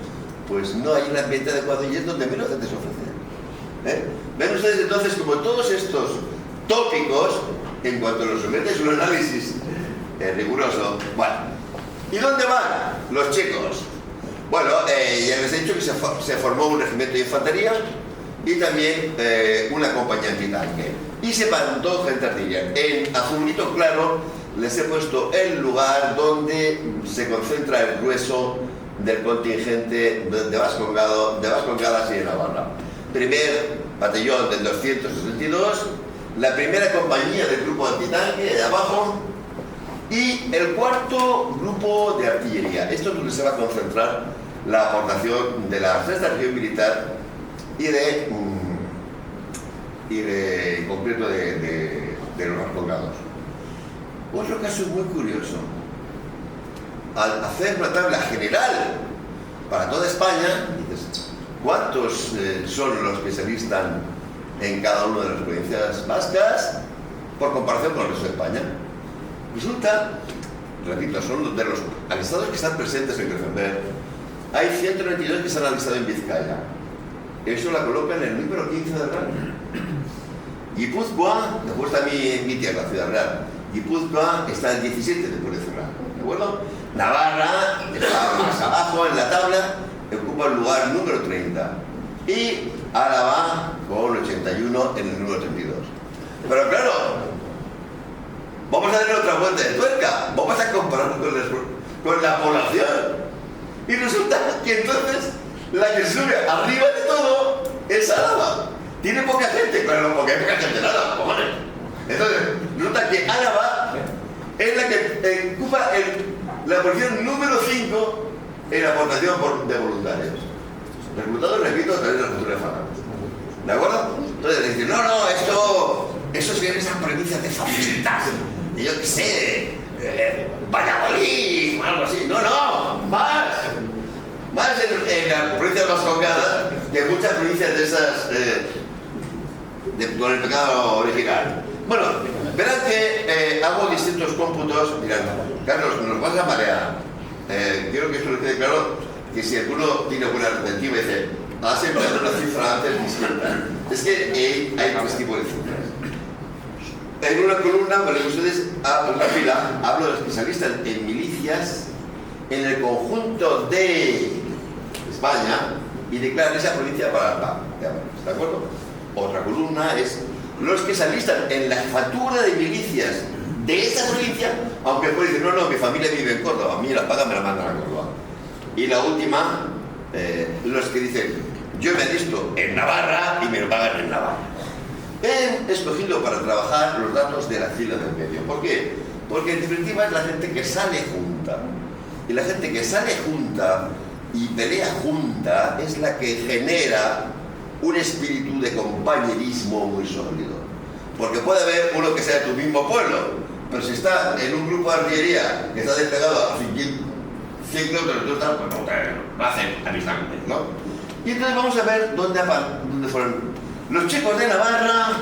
pues no hay un ambiente adecuado y es donde menos gente se ofrece. Ven ustedes entonces como todos estos tópicos, en cuanto a los sometes un análisis riguroso. Bueno, ¿y dónde van los chicos? Bueno, ya les he dicho que se formó un regimiento de infantería y también una compañía antitanque. Y se mandó gente artillería. En azulito claro les he puesto el lugar donde se concentra el grueso del contingente de Vascongadas y de Navarra. Primer batallón del 262, la primera compañía del grupo antitanque de abajo y el cuarto grupo de artillería. Esto es donde se va a concentrar la aportación de la sexta región militar y en concreto de los Vascongados. Otro caso muy curioso. Al hacer una tabla general para toda España, dices, ¿cuántos son los que se alistan en cada una de las provincias vascas por comparación con el resto de España? Resulta, repito, son de los alistados que están presentes en Crefember, hay 192 que se han alistado en Vizcaya. Eso la coloca en el número 15 del ranking. Guipúzcoa, después está mi tierra, Ciudad Real. Guipúzcoa está en 17 después de cerrar, ¿de acuerdo? Navarra está más abajo en la tabla, ocupa el lugar número 30. Y Álava con 81 en el número 32. Pero claro, vamos a darle otra vuelta de tuerca, vamos a compararlo con la población. Y resulta que entonces la que sube arriba de todo es Álava. Tiene poca gente, claro, porque hay poca gente nada, cojones. Entonces, resulta que Álava es la que ocupa la posición número 5 en aportación de voluntarios. Reclutados, repito, a través de la cultura de Falange. ¿De acuerdo? Entonces dicen, no, eso serían esas provincias de fascistas. Y yo qué sé, Valladolid, algo así. No, más en las provincias vascongadas que en muchas provincias de esas con el pecado original. Bueno, verán que hago distintos cómputos. Mirad, Carlos, nos vas a marear. Quiero que esto le quede claro, que si alguno tiene buena retentiva y dice, siempre una cifra antes distinta. Es que hay tres tipos de cifras. En una columna, vale, ustedes, en una fila, hablo de los especialistas en milicias en el conjunto de España y declaran esa provincia para el PAN. ¿De acuerdo? Otra columna es los que se alistan en la jefatura de milicias de esa provincia, aunque después dicen, no, mi familia vive en Córdoba, a mí la paga me la mandan a Córdoba. Y la última, los que dicen, yo me alisto en Navarra y me lo pagan en Navarra. He escogido para trabajar los datos de la fila del medio. ¿Por qué? Porque en definitiva es la gente que sale junta. Y la gente que sale junta y pelea junta es la que genera un espíritu de compañerismo muy sólido. Porque puede haber uno que sea de tu mismo pueblo, pero si está en un grupo de artillería que está desplegado a 100 kilómetros, pues no hacen amistad con él, ¿no? Y entonces vamos a ver dónde fueron. Los chicos de Navarra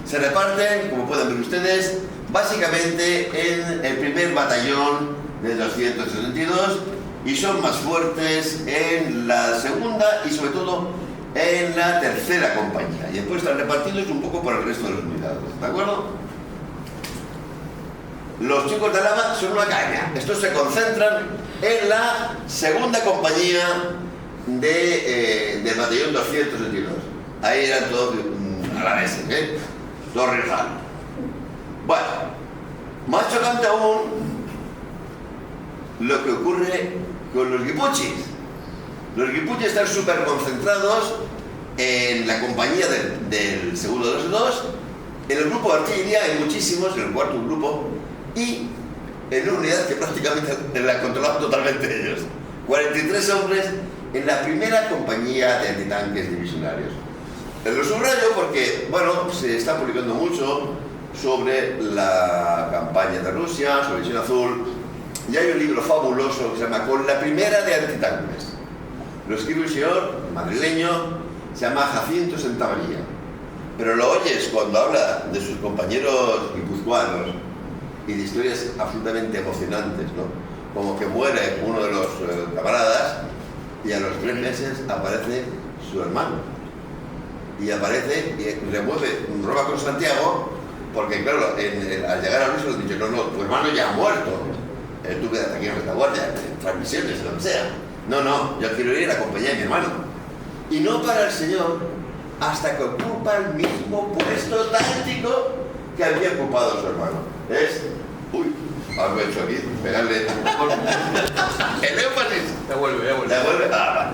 se reparten, como pueden ver ustedes, básicamente en el primer batallón del 262 y son más fuertes en la segunda y sobre todo en la tercera compañía. Y después están repartidos un poco por el resto de los unidades, ¿de acuerdo? Los chicos de Álava son una caña. Estos se concentran en la segunda compañía del batallón 262. Ahí eran todos alaveses, todos riojanos. Bueno, más chocante aún lo que ocurre con los guipuchis. Los guipuchis están súper concentrados en la compañía del segundo de los dos. En el grupo de artillería hay muchísimos, en el cuarto grupo, y en una unidad que prácticamente la controlaban totalmente ellos. 43 hombres en la primera compañía de antitanques divisionarios. Lo subrayo porque, bueno, se está publicando mucho sobre la campaña de Rusia, sobre División Azul, y hay un libro fabuloso que se llama Con la primera de antitanques. Lo escribe un señor madrileño, se llama Jacinto Santamaría. Pero lo oyes cuando habla de sus compañeros guipuzcoanos y de historias absolutamente emocionantes, ¿no? Como que muere uno de los camaradas y a los 3 meses aparece su hermano. Y aparece y roba con Santiago, porque claro, al llegar a Luis le han dicho, no, tu hermano ya ha muerto. Tú quedas aquí en retaguardia, en transmisiones, lo que sea. No, yo quiero ir a acompañar a mi hermano. Y no para el señor hasta que ocupa el mismo puesto táctico que había ocupado su hermano. Uy, algo he hecho aquí, pegarle el énfasis. Ya vuelve. Vale.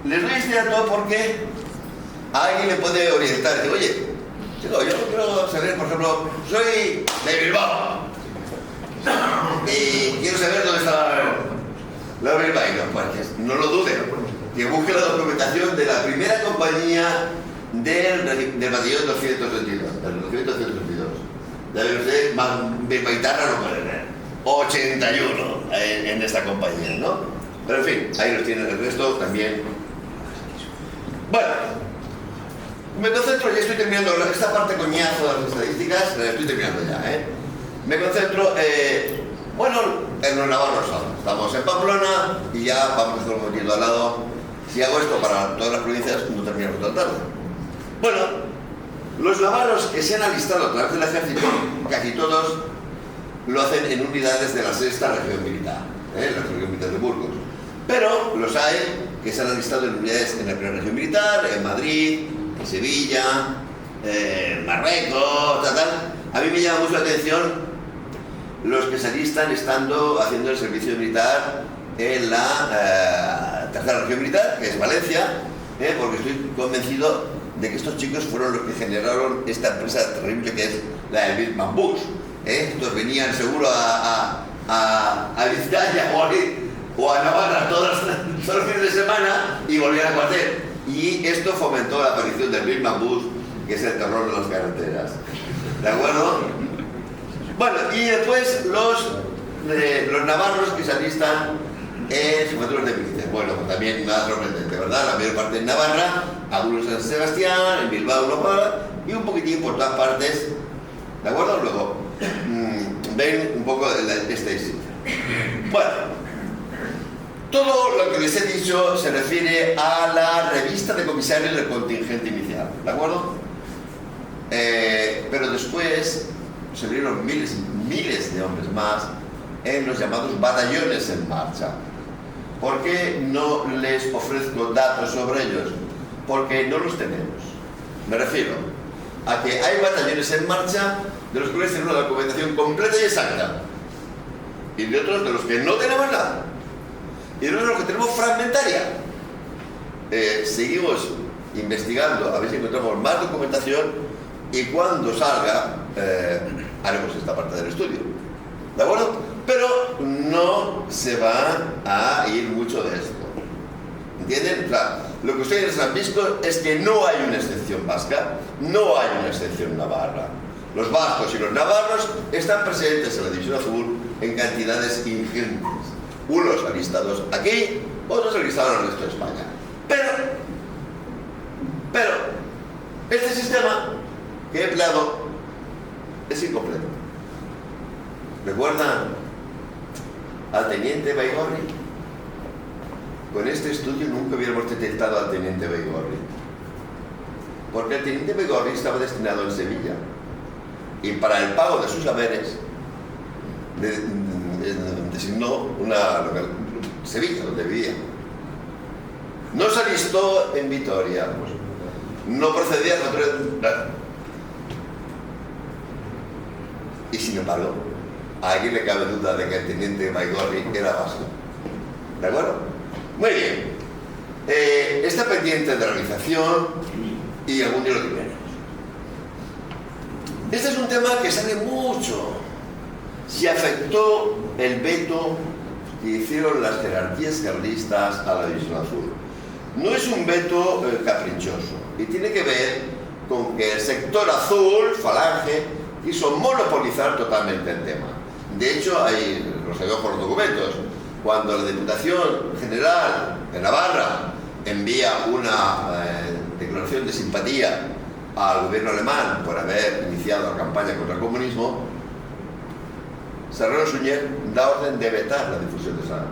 Les doy este dato porque a alguien le puede orientar. Dice, oye, chico, yo quiero saber, por ejemplo, soy de Bilbao y quiero saber dónde está la bilbaína. Pues no lo dude, que busque la documentación de la primera compañía del batallón 222, del 222. Ya ve usted, más bilbaitarra no puede tener. 81 en esta compañía, ¿no? Pero en fin, ahí los tienen, el resto también. Bueno, me concentro, ya estoy terminando esta parte coñazo de las estadísticas, la estoy terminando ya, Me concentro, en los navarros ahora. Estamos en Pamplona y ya vamos a hacer un momentito al lado. Si hago esto para todas las provincias, no terminamos tan tarde. Bueno, los navarros que se han alistado a través del ejército, casi todos lo hacen en unidades de la 6ª región militar, la región militar de Burgos. Pero los hay que se han alistado en unidades en la 1ª región militar, en Madrid, en Sevilla, en Marruecos, tal. A mí me llama mucho la atención los que se alistan haciendo el servicio militar en la 3ª región militar, que es Valencia, porque estoy convencido de que estos chicos fueron los que generaron esta empresa terrible que es la de Bill Bambús. Estos venían seguro a Vizcaya o a Navarra todos los fines de semana y volvían a cuartel. Y esto fomentó la aparición del Bill Bambús, que es el terror de las carreteras. ¿De acuerdo? Bueno, y después los navarros que se alistan en jefaturas de milicias. Bueno, pues también nada sorprendente, ¿verdad? La mayor parte en Navarra, algunos en San Sebastián, en Bilbao, Europa, y un poquitín por todas partes. ¿De acuerdo? Luego, ven un poco este sitio. Bueno, todo lo que les he dicho se refiere a la revista de comisarios del contingente inicial, ¿de acuerdo? Pero después se abrieron miles de hombres más en los llamados batallones en marcha. ¿Por qué no les ofrezco datos sobre ellos? Porque no los tenemos. Me refiero a que hay batallones en marcha de los cuales tenemos una documentación completa y exacta, y de otros de los que no tenemos nada, y de otros de los que tenemos fragmentaria. Seguimos investigando a ver si encontramos más documentación, y cuando salga haremos esta parte del estudio, ¿de acuerdo? Pero no se va a ir mucho de esto, ¿entienden? Claro, lo que ustedes han visto es que no hay una excepción vasca, no hay una excepción navarra. Los vascos y los navarros están presentes en la División Azul en cantidades ingentes. Unos alistados aquí, otros alistados en el resto de España. Pero, este sistema que he empleado es incompleto. ¿Recuerdan al teniente Baigorri? Con este estudio nunca hubiéramos detectado al teniente Baigorri, porque el teniente Baigorri estaba destinado en Sevilla, y para el pago de sus haberes designó una localidad, Sevilla, donde vivía. No se alistó en Vitoria, no procedía a... Y sin embargo, a alguien le cabe duda de que el teniente Baigorri era vasco. ¿De acuerdo? Muy bien. Está pendiente de realización y algún día lo tendremos. Este es un tema que sale mucho. Si afectó el veto que hicieron las jerarquías carlistas a la División Azul. No es un veto caprichoso, y tiene que ver con que el sector azul, Falange, quiso monopolizar totalmente el tema. De hecho, los he por los documentos. cuando la Diputación General de Navarra envía una declaración de simpatía al gobierno alemán por haber iniciado la campaña contra el comunismo, Serrano Suñer da orden de vetar la difusión de esa nota.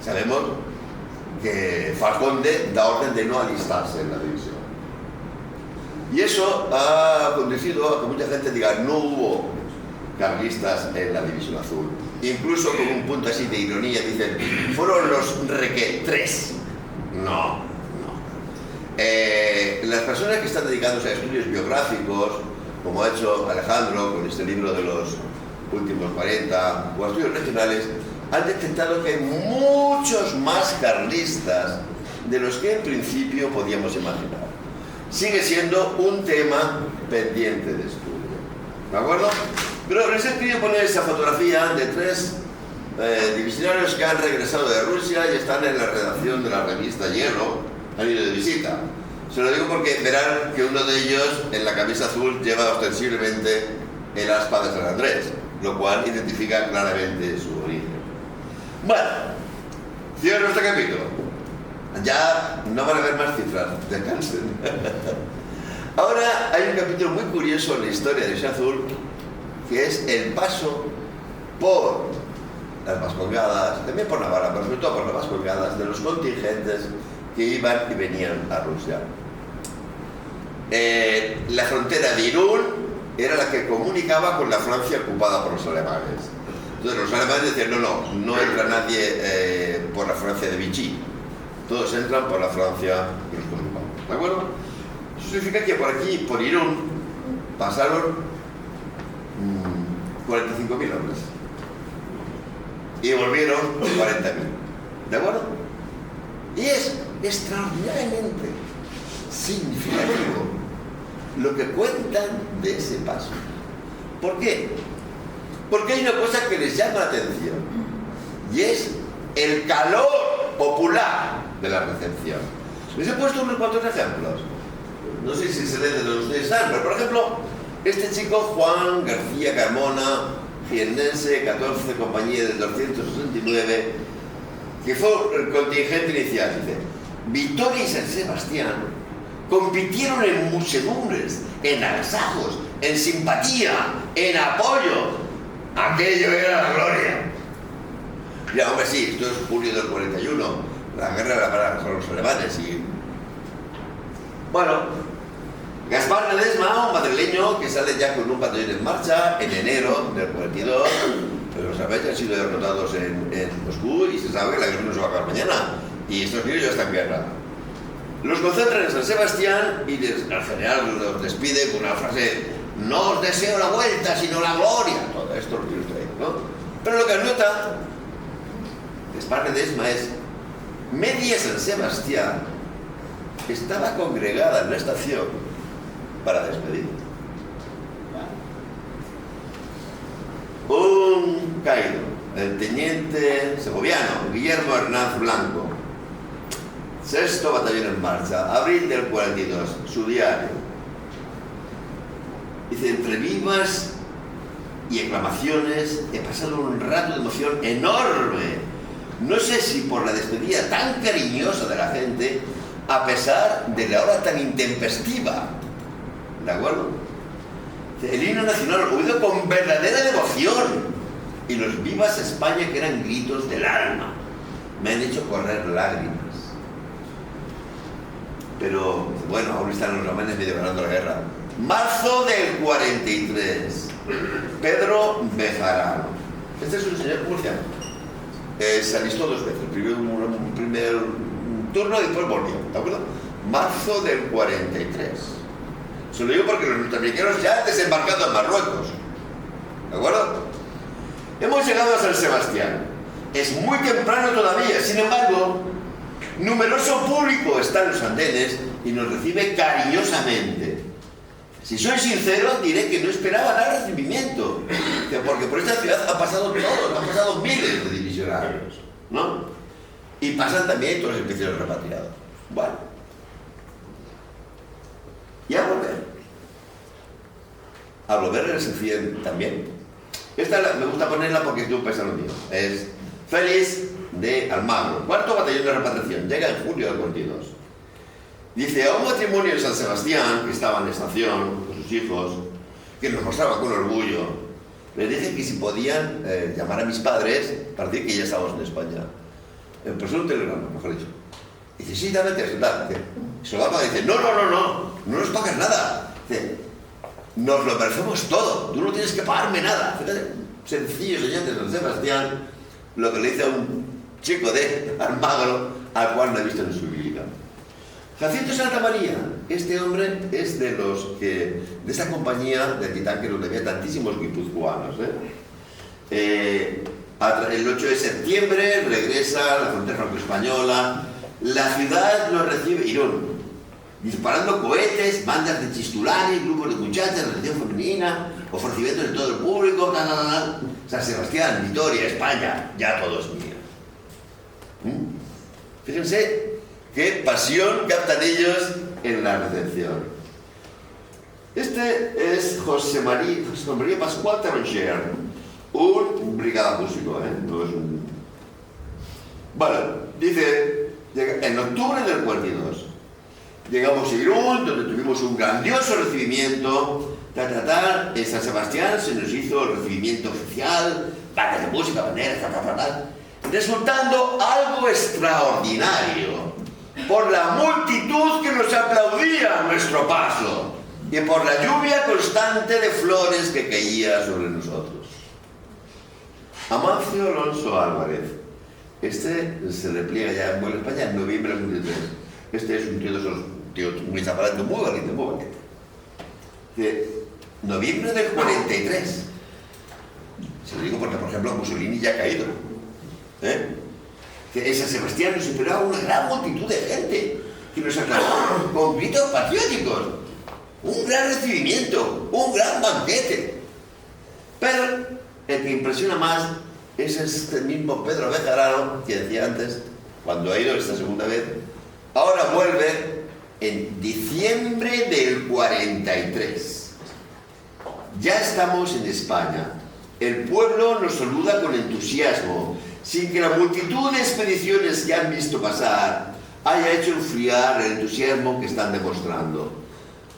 Sabemos que Falconde da orden de no alistarse en la división. Y eso ha conducido a que mucha gente diga no hubo carlistas en la división azul. Incluso con un punto así de ironía dicen, fueron los requé 3. No. Las personas que están dedicadas a estudios biográficos, como ha hecho Alejandro con este libro de los últimos 40, o estudios regionales, han detectado que hay muchos más carlistas de los que en principio podíamos imaginar. Sigue siendo un tema pendiente de estudio, ¿de acuerdo? Pero les he querido poner esa fotografía de 3 divisionarios que han regresado de Rusia y están en la redacción de la revista Hierro, han ido de visita. Se lo digo porque verán que uno de ellos en la camisa azul lleva ostensiblemente el aspa de San Andrés, lo cual identifica claramente su origen. Bueno, cierro este capítulo. Ya no van a haber más cifras, descansen. Ahora hay un capítulo muy curioso en la historia de División Azul, que es el paso por las Vascongadas, también por Navarra, pero sobre todo por las Vascongadas, de los contingentes que iban y venían a Rusia. La frontera de Irún era la que comunicaba con la Francia ocupada por los alemanes. Entonces los alemanes decían, no entra nadie por la Francia de Vichy, todos entran por la Francia que los ocupan. ¿De acuerdo? Eso significa que por aquí, por Irún, pasaron 45.000 hombres y volvieron 40.000. ¿De acuerdo? Y es extraordinariamente significativo lo que cuentan de ese paso. ¿Por qué? Porque hay una cosa que les llama la atención y es el calor popular de la recepción. Les he puesto unos cuantos ejemplos. No sé si se leen de los que ustedes saben, pero por ejemplo, este chico Juan García Carmona, jiennense, 14 compañía del 269, que fue el contingente inicial, dice, Vitoria y San Sebastián compitieron en muchedumbres, en agasajos, en simpatía, en apoyo. Aquello era la gloria. Ya, hombre, sí, esto es julio del 41, la guerra era para los alemanes y... Bueno, Gaspar Ledesma, un madrileño que sale ya con un batallón en marcha en enero del 42, pero los alemanes han sido derrotados en Moscú y se sabe que la guerra no se va a acabar mañana y estos niños ya están en guerra. Los concentran en San Sebastián y al general los despide con una frase: no os deseo la vuelta, sino la gloria. Todo esto lo tiene usted ahí, ¿no? Pero lo que anota Gaspar Ledesma es: media San Sebastián estaba congregada en la estación para despedir. Un caído, el teniente segoviano Guillermo Hernández Blanco, 6º batallón en marcha, abril del 42, su diario. Dice: entre vivas y aclamaciones he pasado un rato de emoción enorme. No sé si por la despedida tan cariñosa de la gente, a pesar de la hora tan intempestiva. ¿De acuerdo? El himno nacional oído con verdadera devoción y los vivas España que eran gritos del alma me han hecho correr lágrimas. Pero bueno, aún están los romanos medio ganando la guerra. Marzo del 43, Pedro Bejarano. Este es un señor murciano. Se alistó 2 veces, un primer turno y después volvió, ¿de acuerdo? Marzo del 43. Se lo digo porque los norteamericanos ya han desembarcado en Marruecos, ¿de acuerdo? Hemos llegado a San Sebastián. Es muy temprano todavía, sin embargo, numeroso público está en los andenes y nos recibe cariñosamente. Si soy sincero, diré que no esperaba dar recibimiento, porque por esta ciudad ha pasado todo, han pasado miles de divisionarios, ¿no? Y pasan también todos los especiales repatriados. Bueno. Y a volver les reciben también. me gusta ponerla porque es de un paisano mío. Es Félix de Almagro, 4º batallón de repatriación. Llega en julio del 42. Dice, a un matrimonio en San Sebastián, que estaba en la estación con sus hijos, que nos mostraban con orgullo, les dije que si podían llamar a mis padres para decir que ya estábamos en España. Pues un telegrama, mejor dicho. Dice, sí, dame eso, tal. Se lo va a pagar. Dice, no nos pagas nada. Dice, nos lo merecemos todo, tú no tienes que pagarme nada. Fíjate, sencillo, señor de San Sebastián, lo que le dice a un chico de Almagro al cual no he visto en su vida. Jacinto Santa María, este hombre es de esta compañía de Titán que nos debía tantísimos guipuzcoanos. El 8 de septiembre regresa a la frontera franco-española, la ciudad lo recibe, Irún, disparando cohetes, bandas de chistulanes, grupos de muchachas, recepción femenina, ofrecimientos de todo el público, San Sebastián, Vitoria, España, ya todo es mío. Fíjense qué pasión captan ellos en la recepción. Este es José María Pascual Taroncher, un brigada músico, no es un... Bueno, dice, en octubre del 42, llegamos a Irún, donde tuvimos un grandioso recibimiento, en San Sebastián se nos hizo el recibimiento oficial, bandas de música, banderas, resultando algo extraordinario, por la multitud que nos aplaudía a nuestro paso y por la lluvia constante de flores que caía sobre nosotros. Amancio Alonso Álvarez, este se repliega ya en Vuelo a España en noviembre del 23. Este es un tío de esos, muy zapalante, muy valiente, muy valiente. De noviembre del 43. Se lo digo porque, por ejemplo, Mussolini ya ha caído. Que en San Sebastián nos esperaba una gran multitud de gente que nos aclamó con gritos patrióticos. Un gran recibimiento, un gran banquete. Pero el que impresiona más es este mismo Pedro Bejarano que decía antes, cuando ha ido esta segunda vez, ahora vuelve en diciembre del 43. Ya estamos en España. El pueblo nos saluda con entusiasmo, sin que la multitud de expediciones que han visto pasar haya hecho enfriar el entusiasmo que están demostrando.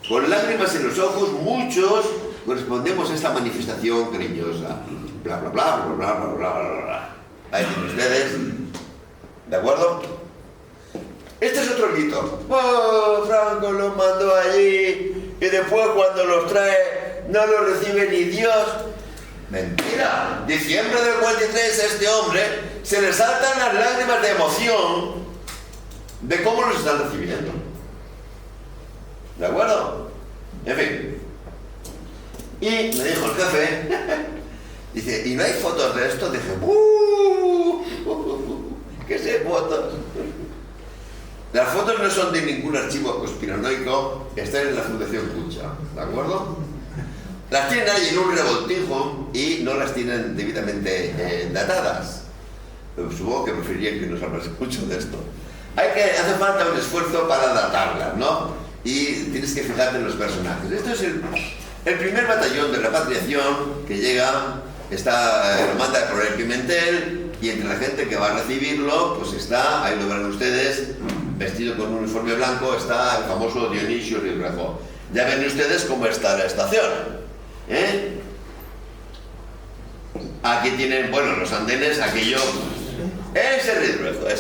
Con lágrimas en los ojos, muchos correspondemos a esta manifestación cariñosa. Bla, bla, bla, bla, bla, bla, bla, bla, bla. Ahí tienen ustedes. ¿De acuerdo? Este es otro grito. Oh, Franco los mandó allí y después cuando los trae no los recibe ni Dios. Mentira. Diciembre del 43 a este hombre se le saltan las lágrimas de emoción de cómo los están recibiendo. ¿De acuerdo? En fin. Y me dijo el jefe, dice, ¿y no hay fotos de esto? Dije, ¿qué sé fotos? Las fotos no son de ningún archivo conspiranoico, están en la Fundación Cucha, ¿de acuerdo? Las tienen ahí en un revoltijo y no las tienen debidamente datadas. Pero supongo que preferirían que no se hablase mucho de esto. Hace falta un esfuerzo para datarlas, ¿no? Y tienes que fijarte en los personajes. Esto es el primer batallón de repatriación que llega, lo manda el coronel Pimentel, y entre la gente que va a recibirlo, pues está, ahí lo verán ustedes, vestido con un uniforme blanco, está el famoso Dionisio Ridruejo. Ya ven ustedes cómo está la estación. Aquí tienen, bueno, los andenes, aquello, ese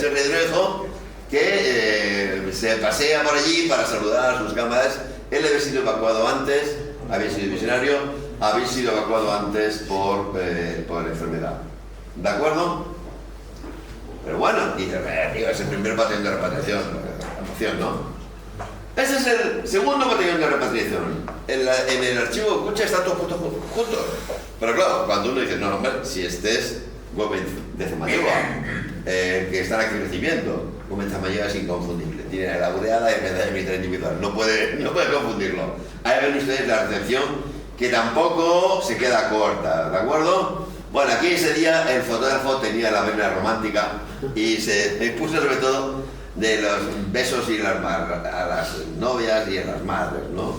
Ridruejo que se pasea por allí para saludar a sus cámaras. Él había sido evacuado antes, había sido visionario, había sido evacuado antes por enfermedad. ¿De acuerdo? Pero bueno, dice, tío, es el primer batallón de repatriación, ¿no? Ese es el segundo batallón de repatriación. En el archivo Cucha están todos puestos juntos. Pero claro, cuando uno dice, no, hombre, si este es Gómez de Zamalloa, que están aquí recibiendo, Gómez Zamalloa es inconfundible. Tiene la laureada y medalla militar individual. No puede confundirlo. Ahí ven ustedes la recepción, que tampoco se queda corta, ¿de acuerdo? Bueno, aquí ese día el fotógrafo tenía la vena romántica y se puso sobre todo de los besos y a las novias y a las madres, ¿no?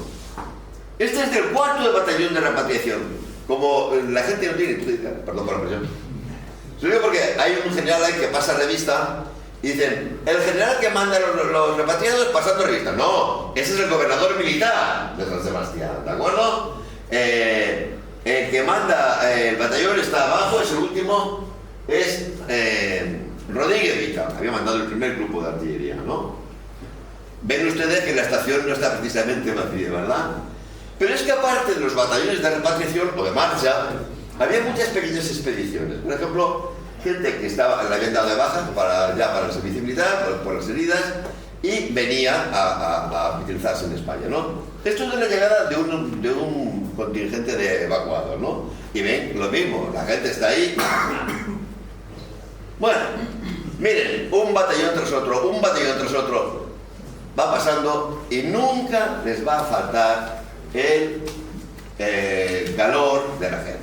Este es del 4º batallón de repatriación. como la gente no tiene... Perdón por la presión. Lo digo porque hay un general ahí que pasa revista y dicen, el general que manda a los repatriados pasando revista. No, ese es el gobernador militar de San Sebastián, ¿de acuerdo? El que manda el batallón está abajo, es el último, es Rodríguez Vica, había mandado el primer grupo de artillería, ¿no? Ven ustedes que la estación no está precisamente vacía, ¿verdad? Pero es que aparte de los batallones de repatriación o de marcha, había muchas pequeñas expediciones. Por ejemplo, gente que estaba, le habían dado de baja para el servicio militar, por las heridas, y venía a utilizarse en España, ¿no? Esto es de la llegada de un contingente de evacuados, ¿no? Y ven, lo mismo, la gente está ahí. Bueno, miren, un batallón tras otro, va pasando y nunca les va a faltar el calor de la gente.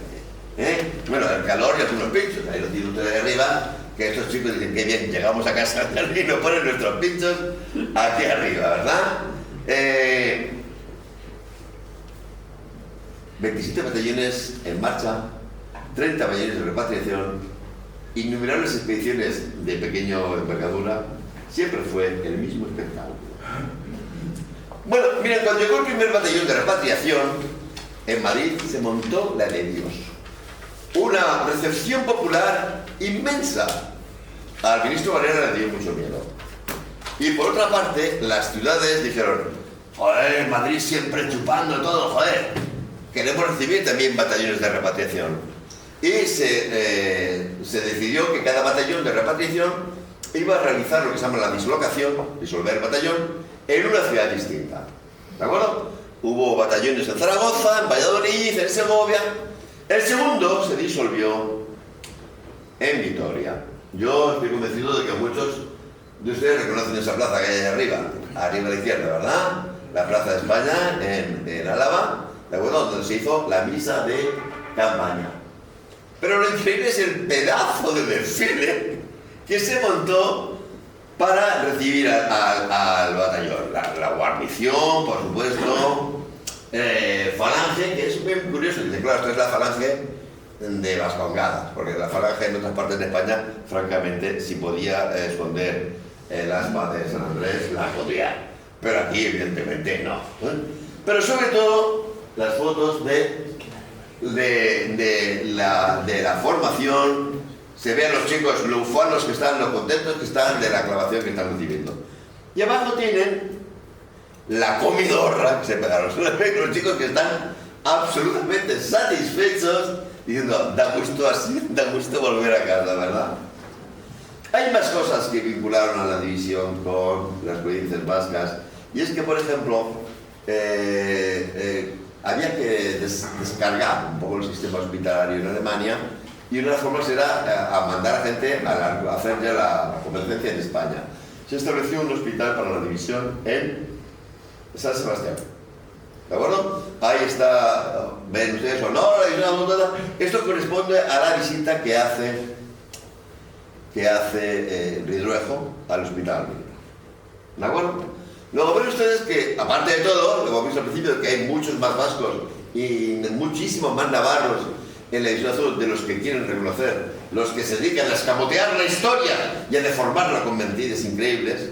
Bueno, el calor y algunos pinchos, ahí lo tienen ustedes de arriba, que estos chicos dicen que bien, llegamos a casa y nos ponen nuestros pinchos aquí arriba, ¿verdad? 27 batallones en marcha, 30 batallones de repatriación, innumerables expediciones de pequeña envergadura, siempre fue el mismo espectáculo. Bueno, miren, cuando llegó el primer batallón de repatriación, en Madrid se montó la de Dios. Una recepción popular inmensa. Al ministro Varela le dio mucho miedo. Y por otra parte, las ciudades dijeron, joder, Madrid siempre chupando todo, joder. Queremos recibir también batallones de repatriación. Y se decidió que cada batallón de repatriación iba a realizar lo que se llama la dislocación, disolver el batallón, en una ciudad distinta. ¿De acuerdo? Hubo batallones en Zaragoza, en Valladolid, en Segovia. El segundo se disolvió en Vitoria. Yo estoy convencido de que muchos de ustedes reconocen esa plaza que hay ahí arriba a la izquierda, ¿verdad? La Plaza de España en Álava, ¿de acuerdo? Donde se hizo la misa de campaña. Pero lo increíble es el pedazo de desfile que se montó para recibir al batallón. La guarnición, por supuesto, falange, que es muy curioso. Dice, claro, esto es la falange de Vascongadas, porque la falange en otras partes de España, francamente, si podía esconder el aspa de San Andrés, la podía. Pero aquí, evidentemente, no. Pero sobre todo, las fotos de la formación, se ve a los chicos lo ufanos que están, lo contentos que están de la aclamación que están recibiendo. Y abajo tienen la comidorra que se pegaron. Los chicos que están absolutamente satisfechos, diciendo, da gusto así, da gusto volver a casa, ¿verdad? Hay más cosas que vincularon a la división con las provincias vascas, y es que, por ejemplo, había que descargar un poco el sistema hospitalario en Alemania, y una de las formas era a mandar a gente a hacer ya la convalecencia en España. Se estableció un hospital para la división en San Sebastián. ¿De acuerdo? Ahí está, ven ustedes, honor, la división adulta. Esto corresponde a la visita que hace Ridruejo al hospital. ¿De acuerdo? Luego ven ustedes que, aparte de todo, lo hemos visto al principio, que hay muchos más vascos y muchísimos más navarros en la División Azul de los que quieren reconocer, los que se dedican a escamotear la historia y a deformarla con mentiras increíbles.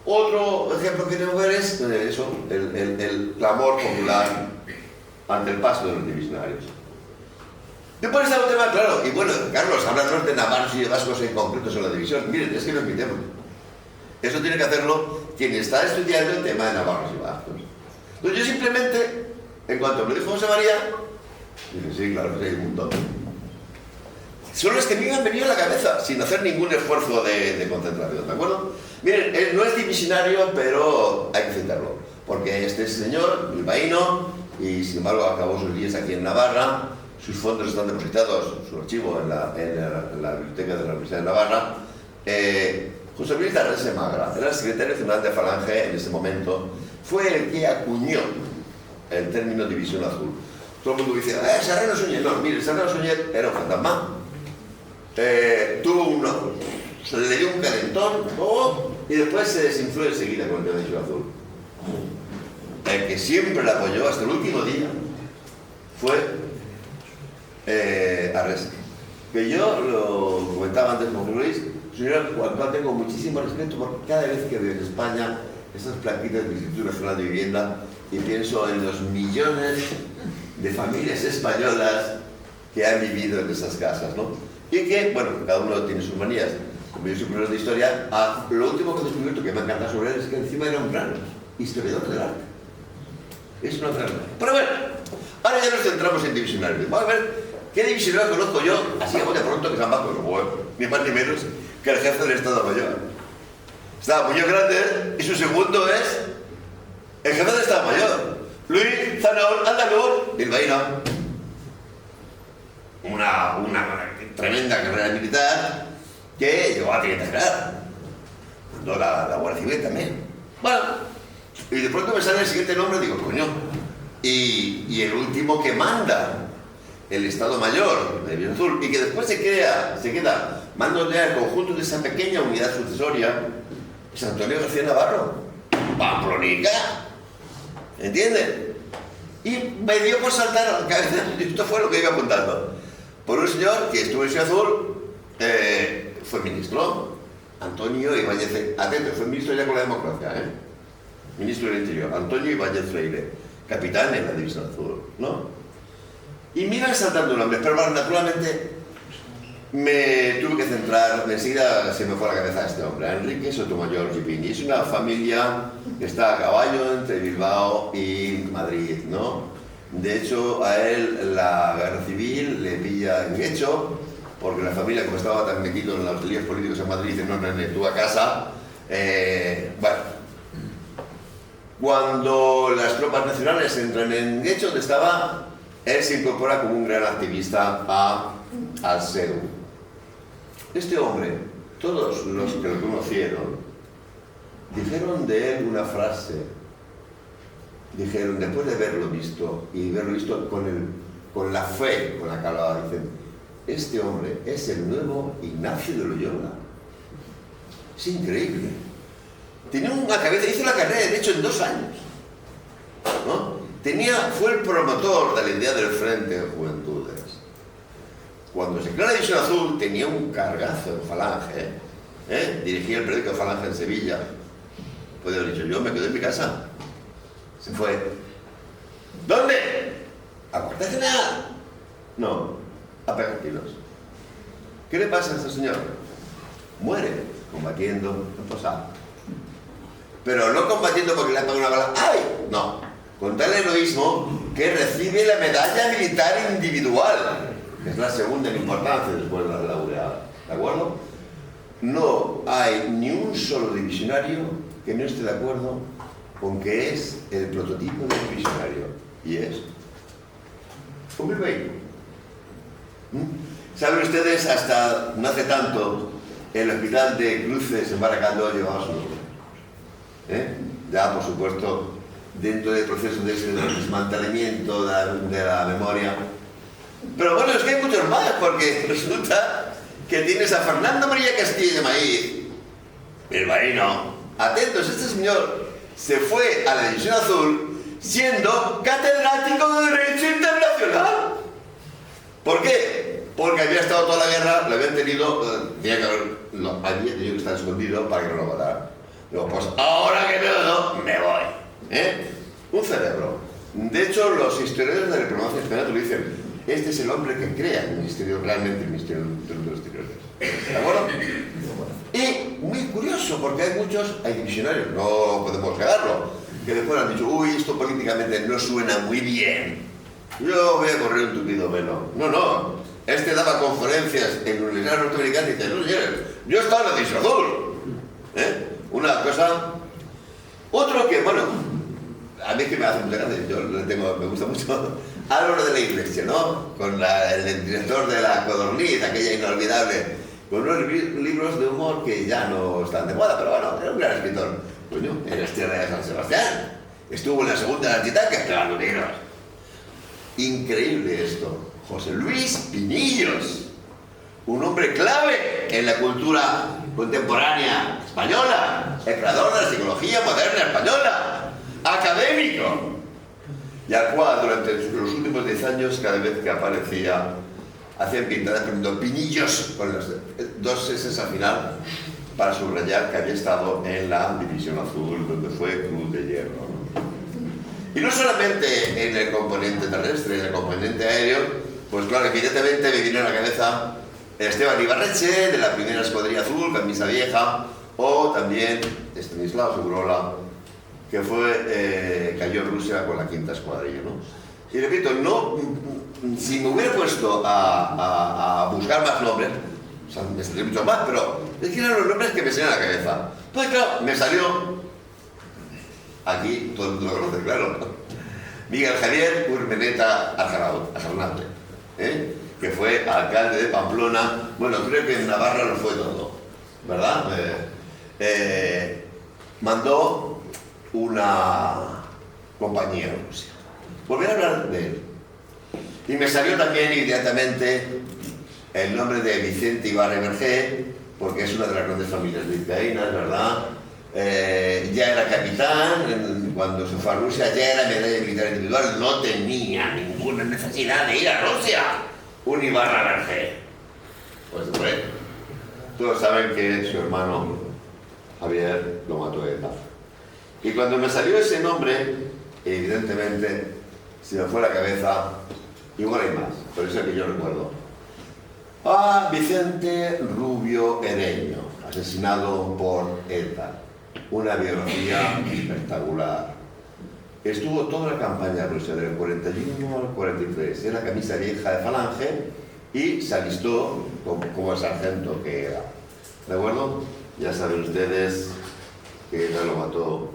Otro ejemplo que tenemos que ver es eso, el clamor popular ante el paso de los divisionarios. Después está un tema claro, y bueno, Carlos, háblanos de navarros y de vascos en concreto en la división. Miren, es que no es mi tema. Eso tiene que hacerlo quien está estudiando el tema de navarros y vascos. Entonces yo simplemente, en cuanto me dijo José María, dije, sí, claro, que hay un montón. Son los que me han venido a la cabeza, sin hacer ningún esfuerzo de concentración, ¿de acuerdo? Miren, no es divisionario, pero hay que citarlo, porque este señor, bilbaíno, y sin embargo acabó sus días aquí en Navarra, sus fondos están depositados, su archivo en la biblioteca de la Universidad de Navarra. José Luis Arrese Magra, era el secretario general de Falange en ese momento, fue el que acuñó el término división azul. Todo el mundo dice, Serrano Suñer. No, mire, Serrano Suñer era un fantasma. Se le dio un calentón, y después se desinfló enseguida con el tema de división azul. El que siempre la apoyó hasta el último día fue Arrese. Que yo lo comentaba antes con Luis, señora, al cual tengo muchísimo respeto porque cada vez que veo en España esas plaquitas del Instituto Nacional de Vivienda y pienso en los millones de familias españolas que han vivido en esas casas, ¿no? Y que, bueno, cada uno tiene sus manías. Como yo soy profesor de historia, lo último que he descubierto que me encanta sobre él es que encima era un gran historiador del arte. Es una gran... Pero bueno, ahora ya nos centramos en divisionarios. Vamos a ver qué divisionario conozco yo, así a de pronto, que se llama, ni más ni menos que el jefe del Estado Mayor. Estado Mayor grande y su segundo es el jefe del Estado Mayor, Luis Zanaón Andaluz bilbaíno. Una tremenda carrera militar que llegó a Trinidad, mandó la Guardia Civil también. Bueno, y de pronto me sale el siguiente nombre y digo, coño, y el último que manda el Estado Mayor de División Azul y que después se queda mando ya el conjunto de esa pequeña unidad sucesoria es Antonio García Navarro, Pamplonica, ¿entienden? Y me dio por saltar a la cabeza, esto fue lo que iba contando, por un señor que estuvo en División Azul, fue ministro, Antonio Ibáñez, atento, fue ministro ya con la democracia, ministro del Interior, Antonio Ibáñez Freire, capitán en la División Azul, ¿no? Y me iban saltando nombres, pero bueno, naturalmente me tuve que centrar, enseguida se me fue a la cabeza este hombre, Enrique Sotomayor Gipini. Es una familia que está a caballo entre Bilbao y Madrid, ¿no? De hecho, a él la guerra civil le pilla en Guecho, porque la familia, como estaba tan metido en los líos políticos en Madrid, dice, no, tú a casa. Bueno, cuando las tropas nacionales entran en Guecho, donde estaba, él se incorpora como un gran activista al SEDU. Este hombre, todos los que lo conocieron, dijeron de él una frase. Dijeron, después de verlo visto, y verlo visto con la fe con la que hablaba, dicen, este hombre es el nuevo Ignacio de Loyola. Es increíble. Tenía una cabeza, hizo la carrera de Derecho en 2 años, ¿no? Fue el promotor de la idea del Frente de Juventudes. Cuando se creó la División Azul tenía un cargazo en Falange, dirigía el periódico Falange en Sevilla. Puede haber dicho, yo me quedé en mi casa. Se fue. ¿Dónde? ¿A Cuartel General? No, a pegar tiros. ¿Qué le pasa a este señor? Muere combatiendo en Posada. Pero no combatiendo porque le ha pegado una bala. ¡Ay! No. Con tal heroísmo que recibe la medalla militar individual, que es la segunda en importancia después de la laureada. ¿De acuerdo? No hay ni un solo divisionario que no esté de acuerdo con que es el prototipo del divisionario. Y es un bilbaíno. ¿Saben ustedes? Hasta no hace tanto, el hospital de Cruces en Baracaldo llevaba su nombre. Ya, por supuesto, dentro del proceso de ese desmantelamiento de la memoria. Pero bueno, es que hay muchos más, porque resulta que tienes a Fernando María Castilla de Maíz, bilbaíno. Atentos, este señor se fue a la División Azul siendo catedrático de Derecho Internacional. ¿Por qué? Porque había estado toda la guerra, lo habían tenido, había tenido que estar escondido para que no lo mataran. Digo, pues ahora que me voy. Un cerebro. De hecho, los historiadores de la diplomacia española te lo dicen, este es el hombre que crea el ministerio, realmente el Ministerio de Exteriores. ¿De acuerdo? Y muy curioso, porque hay divisionarios, no podemos negarlo, que después han dicho, uy, esto políticamente no suena muy bien. Yo voy a correr un tupido velo. No. Este daba conferencias en universidades norteamericanas y dice, no señores, yo estaba en la División Azul. Una cosa. Otro que, bueno, a mí que me hace mucha gracia, me gusta mucho, Álvaro de la Iglesia, ¿no? Con el director de la Codorniz, aquella inolvidable, con unos libros de humor que ya no están de moda, pero bueno, era un gran escritor. Coño, en la Tierra de San Sebastián. Estuvo en la segunda de las Titancas, claro, libros. Increíble esto. José Luis Pinillos, un hombre clave en la cultura contemporánea española, el creador de la psicología moderna española, académico, y al cual durante los últimos 10 años, cada vez que aparecía hacían pintadas poniendo pinillos con las dos S al final para subrayar que había estado en la División Azul, donde fue Cruz de Hierro, ¿no? Y no solamente en el componente terrestre, en el componente aéreo, pues claro, evidentemente me viene a la cabeza Esteban Ibarretxe, de la primera Escuadrilla Azul, Camisa Vieja, o también Estanislao Segurola, que cayó en Rusia con la quinta escuadrilla, ¿no? Y repito, si me hubiera puesto a buscar más nombres, o sea, me salió mucho más, pero es que eran los nombres que me salían a la cabeza. Pues claro, me salió, aquí todo el mundo lo conoce, claro, Miguel Javier Urmeneta Arjarnate, que fue alcalde de Pamplona. Bueno, creo que en Navarra lo fue todo, ¿verdad? Mandó una compañía en Rusia. Volví a hablar de él. Y me salió también inmediatamente el nombre de Vicente Ibarra Vergé, porque es una de las grandes familias vizcaínas, ¿verdad? Ya era capitán, cuando se fue a Rusia ya era medalla militar individual, no tenía ninguna necesidad de ir a Rusia. Un Ibarra Vergé. Pues bueno, todos saben que su hermano Javier lo mató ETA. Y cuando me salió ese nombre, evidentemente se me fue la cabeza, igual hay más, por eso es que yo recuerdo. Vicente Rubio Ereño, asesinado por ETA. Una biografía espectacular. Estuvo toda la campaña rusa, del 41 al 43. Era camisa vieja de Falange y se alistó como el sargento que era. ¿De acuerdo? Ya saben ustedes que ETA lo mató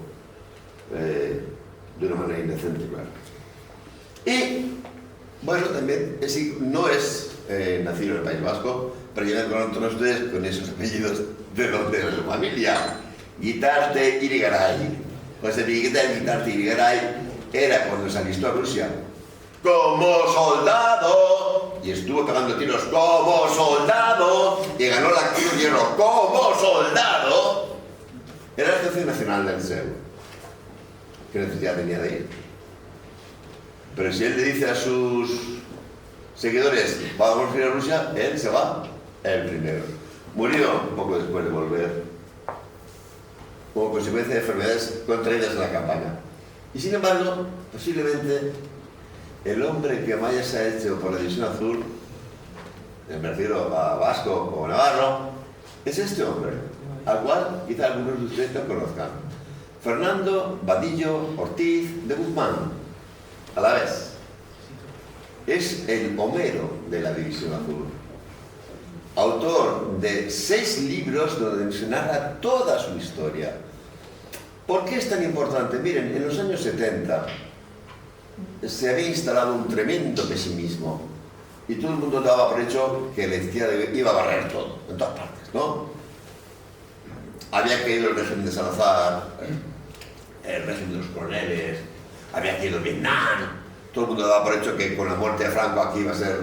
de una manera indecente, claro. Y, bueno, también no es nacido en el País Vasco, pero ya me conocen ustedes con esos apellidos de donde era su familia. Guitarte Irigaray. José Miguel Guitarte Irigaray era cuando se alistó a Rusia como soldado y estuvo pegando tiros como soldado y ganó la Cruz de Hierro como soldado. Era el jefe nacional del SEU. ¿Qué necesidad tenía de ir? Pero si él le dice a sus seguidores, vamos a ir a Rusia, él se va, el primero. Murió un poco después de volver, como consecuencia de enfermedades contraídas en la campaña. Y sin embargo, posiblemente, el hombre que más se ha hecho por la División Azul, me refiero a Vasco o Navarro, es este hombre, al cual quizá algunos de ustedes no conozcan. Fernando Vadillo Ortiz de Guzmán, a la vez. Es el Homero de la División Azul. Autor de 6 libros donde se narra toda su historia. ¿Por qué es tan importante? Miren, en los años 70 se había instalado un tremendo pesimismo y todo el mundo daba por hecho que la izquierda iba a barrer todo, en todas partes, ¿no? Había caído el régimen de Salazar, el régimen de los coroneles, había caído Vietnam, todo el mundo daba por hecho que con la muerte de Franco aquí iba a ser...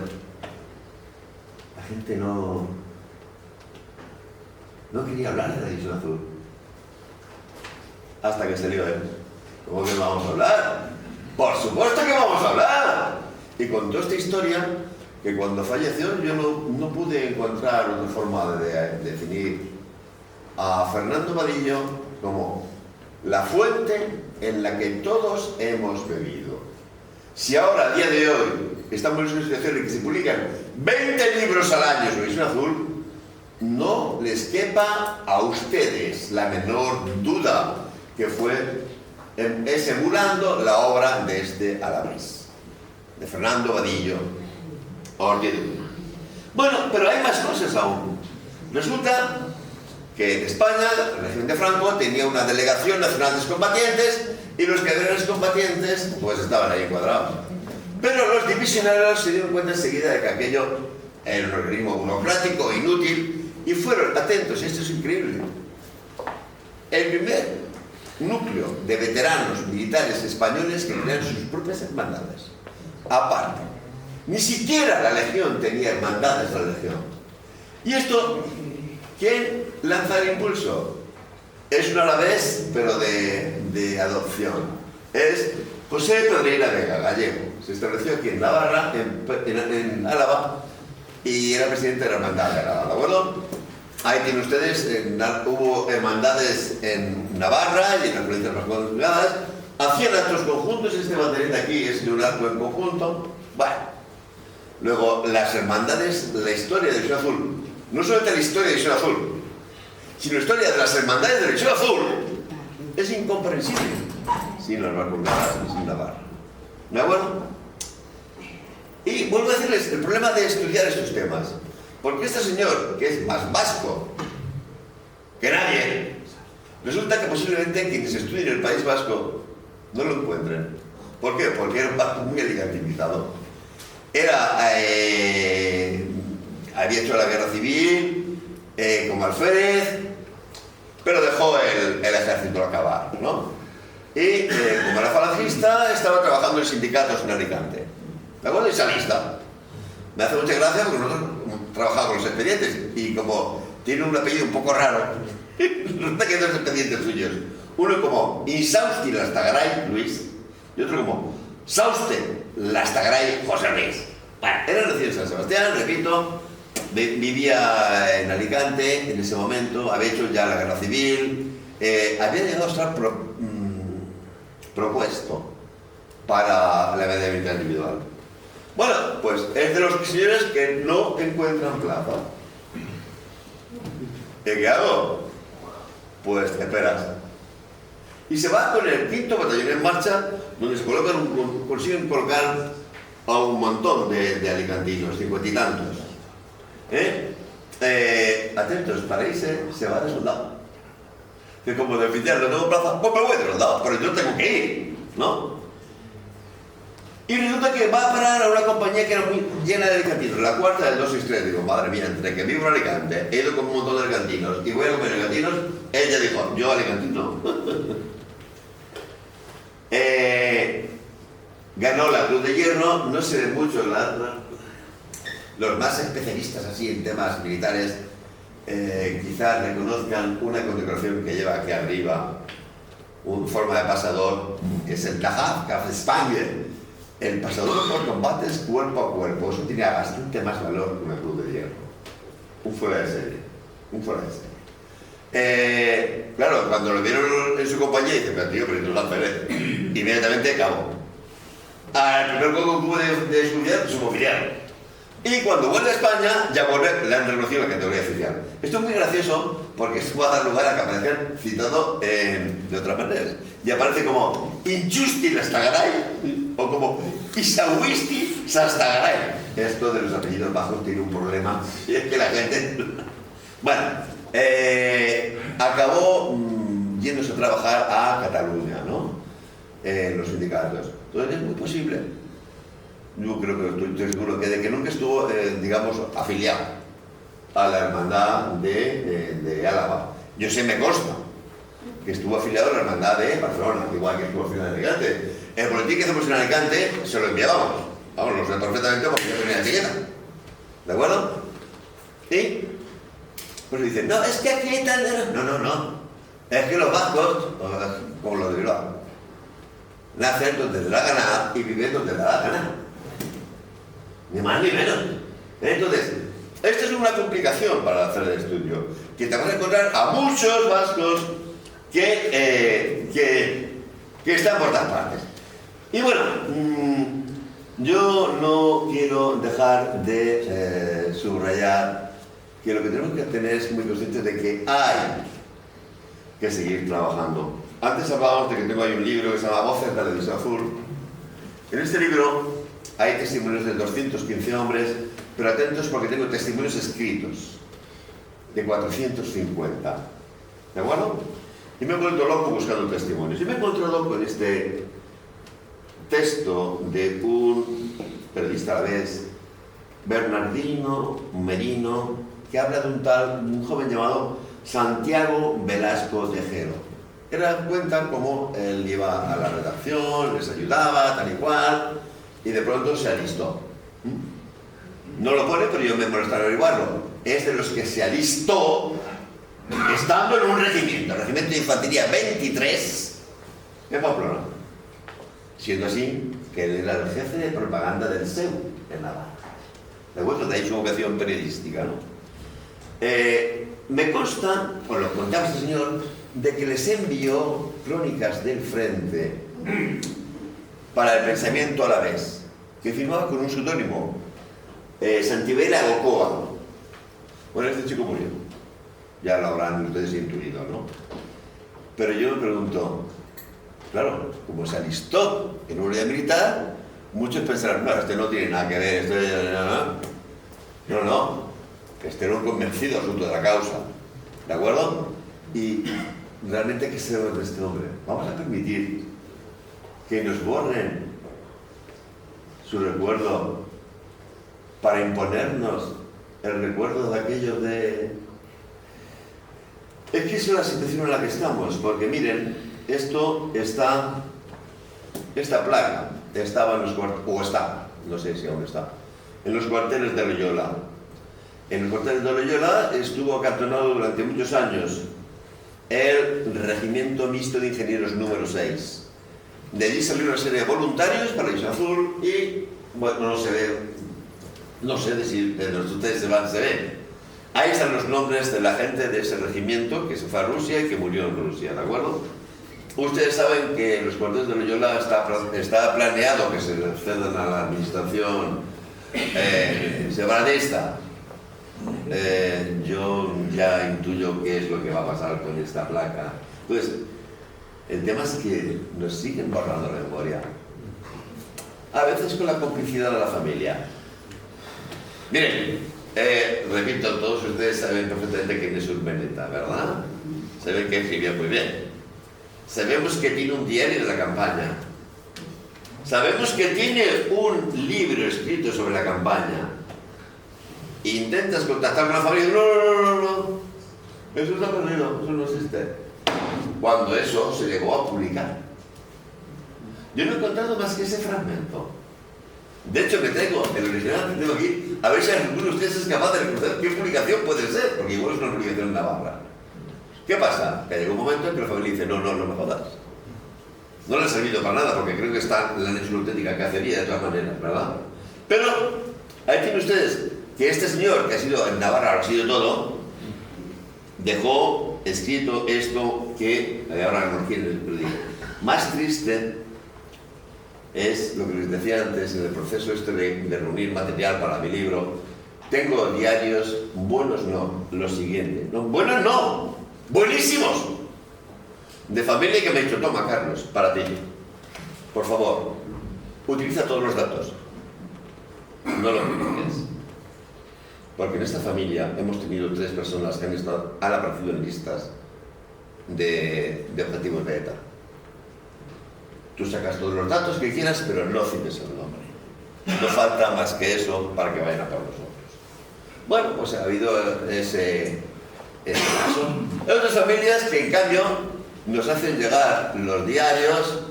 La gente no quería hablar de la División Azul. Hasta que salió él. ¿Cómo que vamos a hablar? ¡Por supuesto que vamos a hablar! Y contó esta historia que cuando falleció yo no pude encontrar otra forma de definir a Fernando Vadillo como la fuente en la que todos hemos bebido. Si ahora, a día de hoy, estamos en una situación en que se publican 20 libros al año sobre División Azul, no les quepa a ustedes la menor duda que es emulando la obra de este alavés, de Fernando Vadillo Ortiz. Bueno, pero hay más cosas aún. Resulta que en España, el régimen de Franco tenía una delegación nacional de excombatientes y los que eran excombatientes pues estaban ahí encuadrados. Pero los divisionarios se dieron cuenta enseguida de que aquello era un organismo burocrático, inútil, y fueron atentos, y esto es increíble. El primer núcleo de veteranos militares españoles que tenían sus propias hermandades. Aparte, ni siquiera la Legión tenía hermandades de la Legión. Y esto, ¿quién lanza el impulso? Es un alavés, pero de adopción. Es José Pedreira Vega, gallego. Se estableció aquí en Navarra, en Álava, y era presidente de la hermandad de Álava, ¿de acuerdo? Ahí tienen ustedes, hubo hermandades en Navarra y en las provincias más conjugadas, hacían actos conjuntos, este banderín de aquí es de un acto en conjunto. Bueno, luego las hermandades, la historia de Visión Azul, no solamente la historia de Visión Azul, sino la historia de las hermandades de Visión Azul, es incomprensible sin las vascongadas y sin Navarra. ¿De acuerdo? Y vuelvo a decirles el problema de estudiar estos temas. Porque este señor, que es más vasco que nadie, resulta que posiblemente quienes estudien el País Vasco no lo encuentren. ¿Por qué? Porque era un vasco muy elegantimizado. Había hecho la guerra civil, como alférez, pero dejó el ejército acabar, ¿no? Y como era falangista, estaba trabajando en sindicatos en Alicante. ¿De acuerdo? Y salista. Me hace mucha gracia porque nosotros trabajamos con los expedientes y como tiene un apellido un poco raro, resulta que hay dos expedientes suyos. Uno como Insausti Lastagaray Luis y otro como Sauste Lastagaray José Luis. Bueno, era recién en San Sebastián, repito, vivía en Alicante en ese momento, había hecho ya la guerra civil, había llegado a estar propuesto para la medalla militar individual. Bueno, pues es de los señores que no encuentran plaza. ¿Y qué hago? Pues te esperas. Y se va con el 5º batallón en marcha, donde se consiguen colocar a un montón de alicantinos, 50 y tantos. Atentos, para irse se va de soldado. Que como de oficial no tengo plaza, pues me voy de soldado, pero yo tengo que ir, ¿no? Y resulta que va a parar a una compañía que era muy llena de alicantinos, la cuarta del 263. Digo, madre mía, entre que vivo en Alicante, he ido con un montón de alicantinos y voy a comer alicantinos, ella dijo, yo alicantino. Ganó la Cruz de Hierro, no sé mucho, los más especialistas así en temas militares quizás reconozcan una condecoración que lleva aquí arriba, una forma de pasador, que es el Tajaf Spangler. El pasador por combates cuerpo a cuerpo, eso tenía bastante más valor que una Cruz de Hierro. Un fuera de serie. Un fuera de serie. Claro, cuando lo vieron en su compañía, dice, pero tío, pero tú lo haces. Inmediatamente acabó. Al primer juego que tuvo de estudiar, sumo oficial. Y cuando vuelve a España, ya vuelve, le han reconocido la categoría oficial. Esto es muy gracioso porque esto va a dar lugar a que aparezcan citado de otras maneras. Y aparece como Injusti Lastagaray o como Isawisti Sastagaray. Esto de los apellidos bajos tiene un problema. Y es que la gente... Bueno, acabó yéndose a trabajar a Cataluña, ¿no? En los sindicatos. Entonces es muy posible. Yo creo que estoy seguro que de que nunca estuvo, digamos, afiliado a la hermandad de Álava. Yo sé, me consta que estuvo afiliado a la hermandad de Barcelona, igual que estuvo afiliado en Alicante. El boletín que hacemos en Alicante se lo enviábamos. Vamos, lo sé perfectamente porque yo tenía etiqueta. ¿De acuerdo? Y pues dicen, no, es que aquí hay tal... No. Es que los vascos, como los de Bilbao, nacen donde les da gana y viven donde les da gana. Ni más ni menos. Entonces, esta es una complicación para hacer el estudio, que te vas a encontrar a muchos vascos que están por todas partes. Y bueno, yo no quiero dejar de subrayar que lo que tenemos que tener es muy conscientes de que hay que seguir trabajando. Antes hablábamos de que tengo ahí un libro que se llama Voces de la Visión Azul. En este libro hay testimonios de 215 hombres, pero atentos porque tengo testimonios escritos de 450. ¿De acuerdo? Y me he vuelto loco buscando testimonios. Y me he encontrado con este texto de un periodista a la vez, Bernardino Merino, que habla de un joven llamado Santiago Velasco Tejero. Cuentan cómo él iba a la redacción, les ayudaba, tal y cual, y de pronto se alistó. No lo pone, pero yo me molesté en averiguarlo. Es de los que se alistó estando en un regimiento de infantería 23 en Pamplona. Siendo así que él era el jefe de propaganda del SEU en Navarra. ¿de acuerdo? De ahí su vocación periodística, ¿no? Me consta, o lo contaba este señor, de que les envió Crónicas del Frente para el pensamiento alavés, que firmaba con un seudónimo, Santibela Gocoa. Bueno, este chico murió. Ya lo habrán ustedes intuido, ¿no? Pero yo me pregunto, claro, como se alistó en una unidad militar, muchos pensarán, no, este no tiene nada que ver, no, este era un convencido absoluto de la causa, ¿de acuerdo? Y realmente, ¿qué se debe de este hombre? Vamos a permitir que nos borren su recuerdo para imponernos el recuerdo de aquellos de... Es que es la situación en la que estamos, porque miren, esta placa estaba en los cuarteles, o está, no sé si aún está, en los cuarteles de Loyola. En los cuarteles de Loyola estuvo acantonado durante muchos años el Regimiento Mixto de Ingenieros número 6. De allí salió una serie de voluntarios para la Isla Azul y, bueno, no se ve, no sé si de los ustedes se ven. Ahí están los nombres de la gente de ese regimiento que se fue a Rusia y que murió en Rusia, ¿de acuerdo? Ustedes saben que en los cuarteles de Loyola está planeado que se cedan a la administración separatista. Yo ya intuyo qué es lo que va a pasar con esta placa. Pues, el tema es que nos siguen borrando la memoria. A veces con la complicidad de la familia. Miren, repito, todos ustedes saben perfectamente quién es Urmeneta, ¿verdad? Saben que escribía muy bien. Sabemos que tiene un diario de la campaña. Sabemos que tiene un libro escrito sobre la campaña. Intentas contactar con la familia y no. Eso está perdido, eso no existe. Cuando eso se llegó a publicar. Yo no he encontrado más que ese fragmento. De hecho, me tengo el original que tengo aquí, a ver si alguno de ustedes es capaz de recordar qué publicación puede ser, porque igual es una publicación en Navarra. ¿Qué pasa? Que llegó un momento en que la familia dice, no me jodas. No le ha servido para nada, porque creo que le han hecho una auténtica cacería de todas maneras, ¿verdad? Pero, ahí tienen ustedes que este señor, que ha sido en Navarra, ha sido todo, dejó escrito esto que, ahora no quiero decir, más triste es lo que les decía antes en el proceso de reunir material para mi libro. Tengo diarios buenos, no, lo siguiente. No, buenos no, buenísimos. De familia que me ha dicho, toma Carlos, para ti. Por favor, utiliza todos los datos. No lo critiques. Porque en esta familia hemos tenido 3 personas que han aparecido en listas de objetivos de ETA. Tú sacas todos los datos que quieras, pero no cites el nombre. No falta más que eso para que vayan a por nosotros. Bueno, pues ha habido ese caso. Hay otras familias que, en cambio, nos hacen llegar los diarios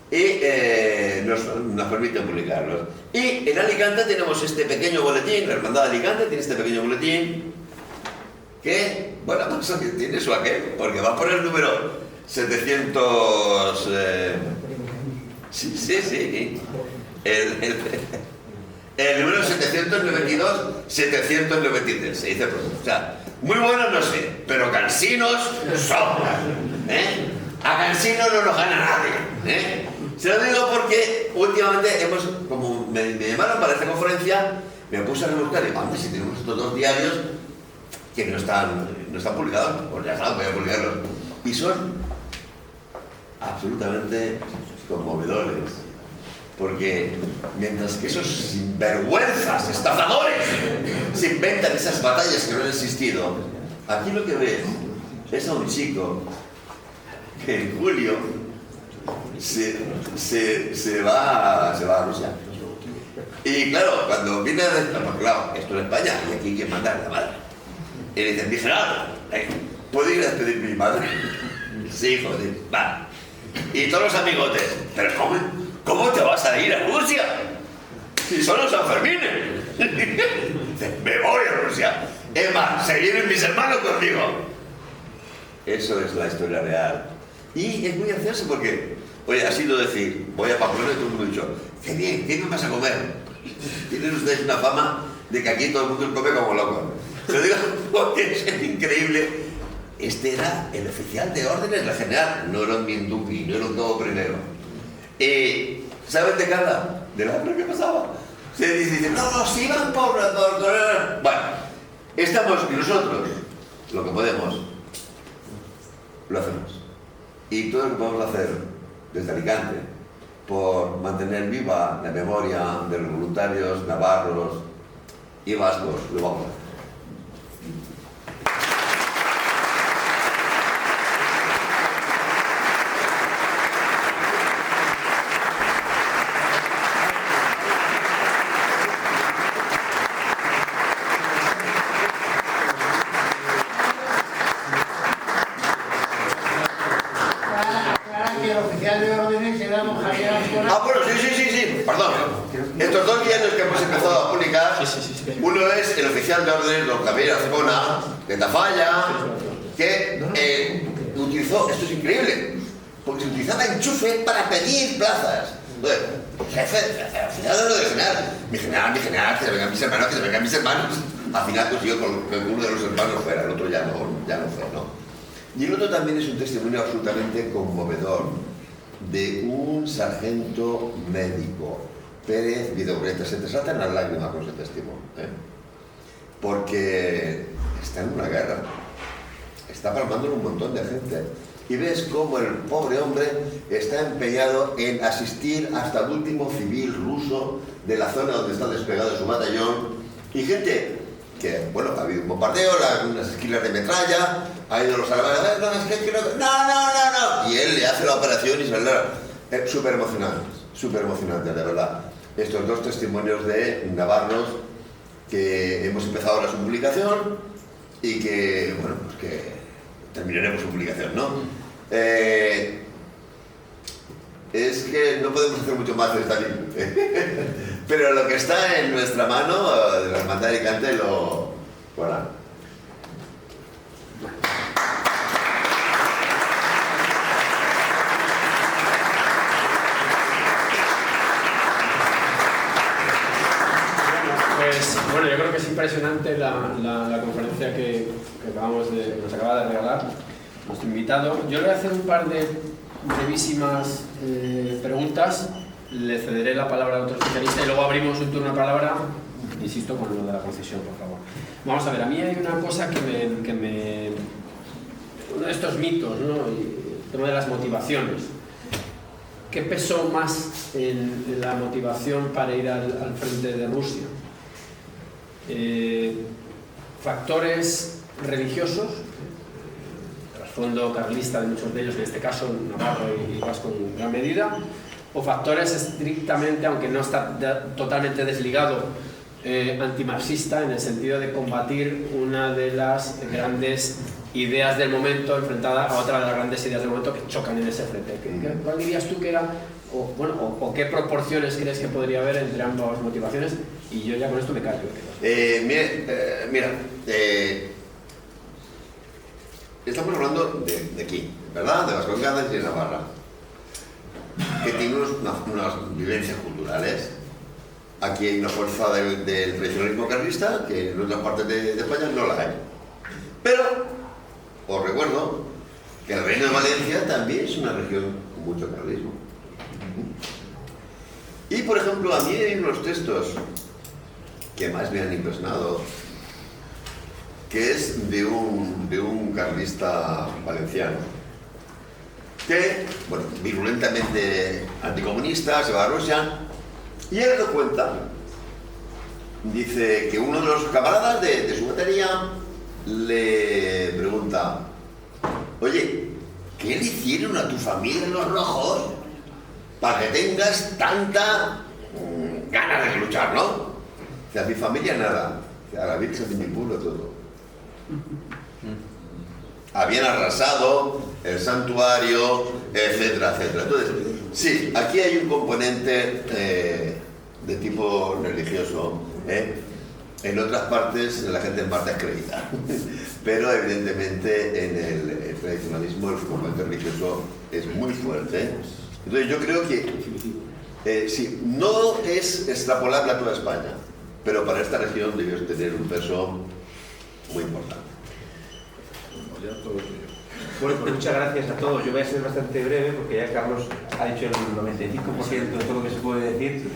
y nos permiten publicarlos. Y en Alicante tenemos este pequeño boletín, la Hermandad de Alicante tiene este pequeño boletín que, bueno, pues tiene su aquel, porque va por el número 700... Sí. El número 792-793, se dice pronto. O sea, muy buenos no sé, pero cansinos sobran. A cansinos no nos gana nadie. Se lo digo porque últimamente como me llamaron para esta conferencia, me puse a rebuscar y digo, si tenemos estos 2 diarios que no están publicados, pues ya saben, voy a publicarlos. Y son absolutamente conmovedores, porque mientras que esos sinvergüenzas, estafadores, se inventan esas batallas que no han existido, aquí lo que ves es a un chico que en julio se va a Rusia. Y claro, cuando viene a decir, pues claro, esto es España y aquí hay que mandar a la madre. Y le dicen, vigilado, ¿puedo ir a despedir a mi madre? Sí, joder, va. Y todos los amigotes, pero ¿cómo te vas a ir a Rusia? Si son los Sanfermines. Me voy a Rusia. Es más, se vienen mis hermanos conmigo. Eso es la historia real. Y es muy gracioso porque, oye, ha sido decir, voy a Pamplona y todo el mundo ha dicho, qué bien, ¿qué me vas a comer? Tienen ustedes una fama de que aquí todo el mundo come como loco. Se lo digo porque es increíble. Este era el oficial de órdenes del general, no era un Minduki, no era un todo primero. ¿Saben de qué habla? De la hambre que pasaba. Se dice, no, si iban por... Bueno, estamos nosotros, lo que podemos, lo hacemos. Y todo lo que podemos hacer desde Alicante, por mantener viva la memoria de los voluntarios navarros y vascos, lo vamos a hacer. Perdón, estos 2 guiones que hemos empezado a publicar, uno es el oficial de órdenes, don Javier Azcona, de Tafalla, que utilizó, esto es increíble, porque se utilizaba enchufe para pedir plazas. Entonces, jefe, oficial de órdenes general, mi general, que se vengan mis hermanos, que se vengan mis hermanos. Al final consiguió que uno de los hermanos fuera, el otro ya no fue, ¿no? Y el otro también es un testimonio absolutamente conmovedor de un sargento médico, Pérez Vidogreta. Se te saltan las lágrimas con ese testimonio, porque está en una guerra, está palmando un montón de gente, y ves cómo el pobre hombre está empeñado en asistir hasta el último civil ruso de la zona donde está desplegado su batallón, y gente que, bueno, ha habido un bombardeo, unas esquilas de metralla, ha ido los alemanes, no, y él le hace la operación y sale súper emocionante, de verdad. Estos 2 testimonios de navarros que hemos empezado ahora su publicación y que, bueno, pues que terminaremos su publicación, ¿no? Es que no podemos hacer mucho más de esta línea. Pero lo que está en nuestra mano, de la Hermandad de Alicante, lo... Voilà. Pues, bueno, yo creo que es impresionante la conferencia que nos acaba de regalar nuestro invitado. Yo le voy a hacer un par de brevísimas preguntas. Le cederé la palabra a otro especialista y luego abrimos un turno de palabra, insisto, con lo de la concesión, por favor. Vamos a ver, a mí hay una cosa que me uno de estos mitos, ¿no? El tema de las motivaciones. ¿Qué pesó más en la motivación para ir al frente de Rusia? Factores religiosos, trasfondo carlista de muchos de ellos, en este caso navarro y vasco en gran medida, o factores estrictamente, aunque no está totalmente desligado, antimarxista, en el sentido de combatir una de las grandes ideas del momento enfrentada a otra de las grandes ideas del momento que chocan en ese frente. ¿Cuál dirías tú que era, o qué proporciones crees que podría haber entre ambas motivaciones? Y yo ya con esto me callo. Mira, estamos hablando de aquí, ¿verdad? De Vascongadas y de Navarra, que tiene unas vivencias culturales. Aquí hay una fuerza del tradicionalismo carlista que en otras partes de España no la hay. Pero os recuerdo que el Reino de Valencia también es una región con mucho carlismo. Y por ejemplo, a mí hay unos textos que más me han impresionado, que es de un carlista valenciano que, bueno, virulentamente anticomunista, se va a Rusia, y él lo cuenta. Dice que uno de los camaradas de su batería le pregunta: oye, ¿qué le hicieron a tu familia los rojos para que tengas tanta ganas de luchar, no? O sea, a mi familia nada, a la Virgen de mi pueblo todo. Habían arrasado el santuario, etcétera, etcétera. Entonces, sí, aquí hay un componente de tipo religioso. En otras partes la gente en parte es creída, pero evidentemente en el tradicionalismo el componente religioso es muy fuerte. Entonces yo creo que sí, no es extrapolable a toda España, pero para esta región debió tener un peso muy importante. Bueno, pues muchas gracias a todos. Yo voy a ser bastante breve porque ya Carlos ha dicho el 95% de todo lo que se puede decir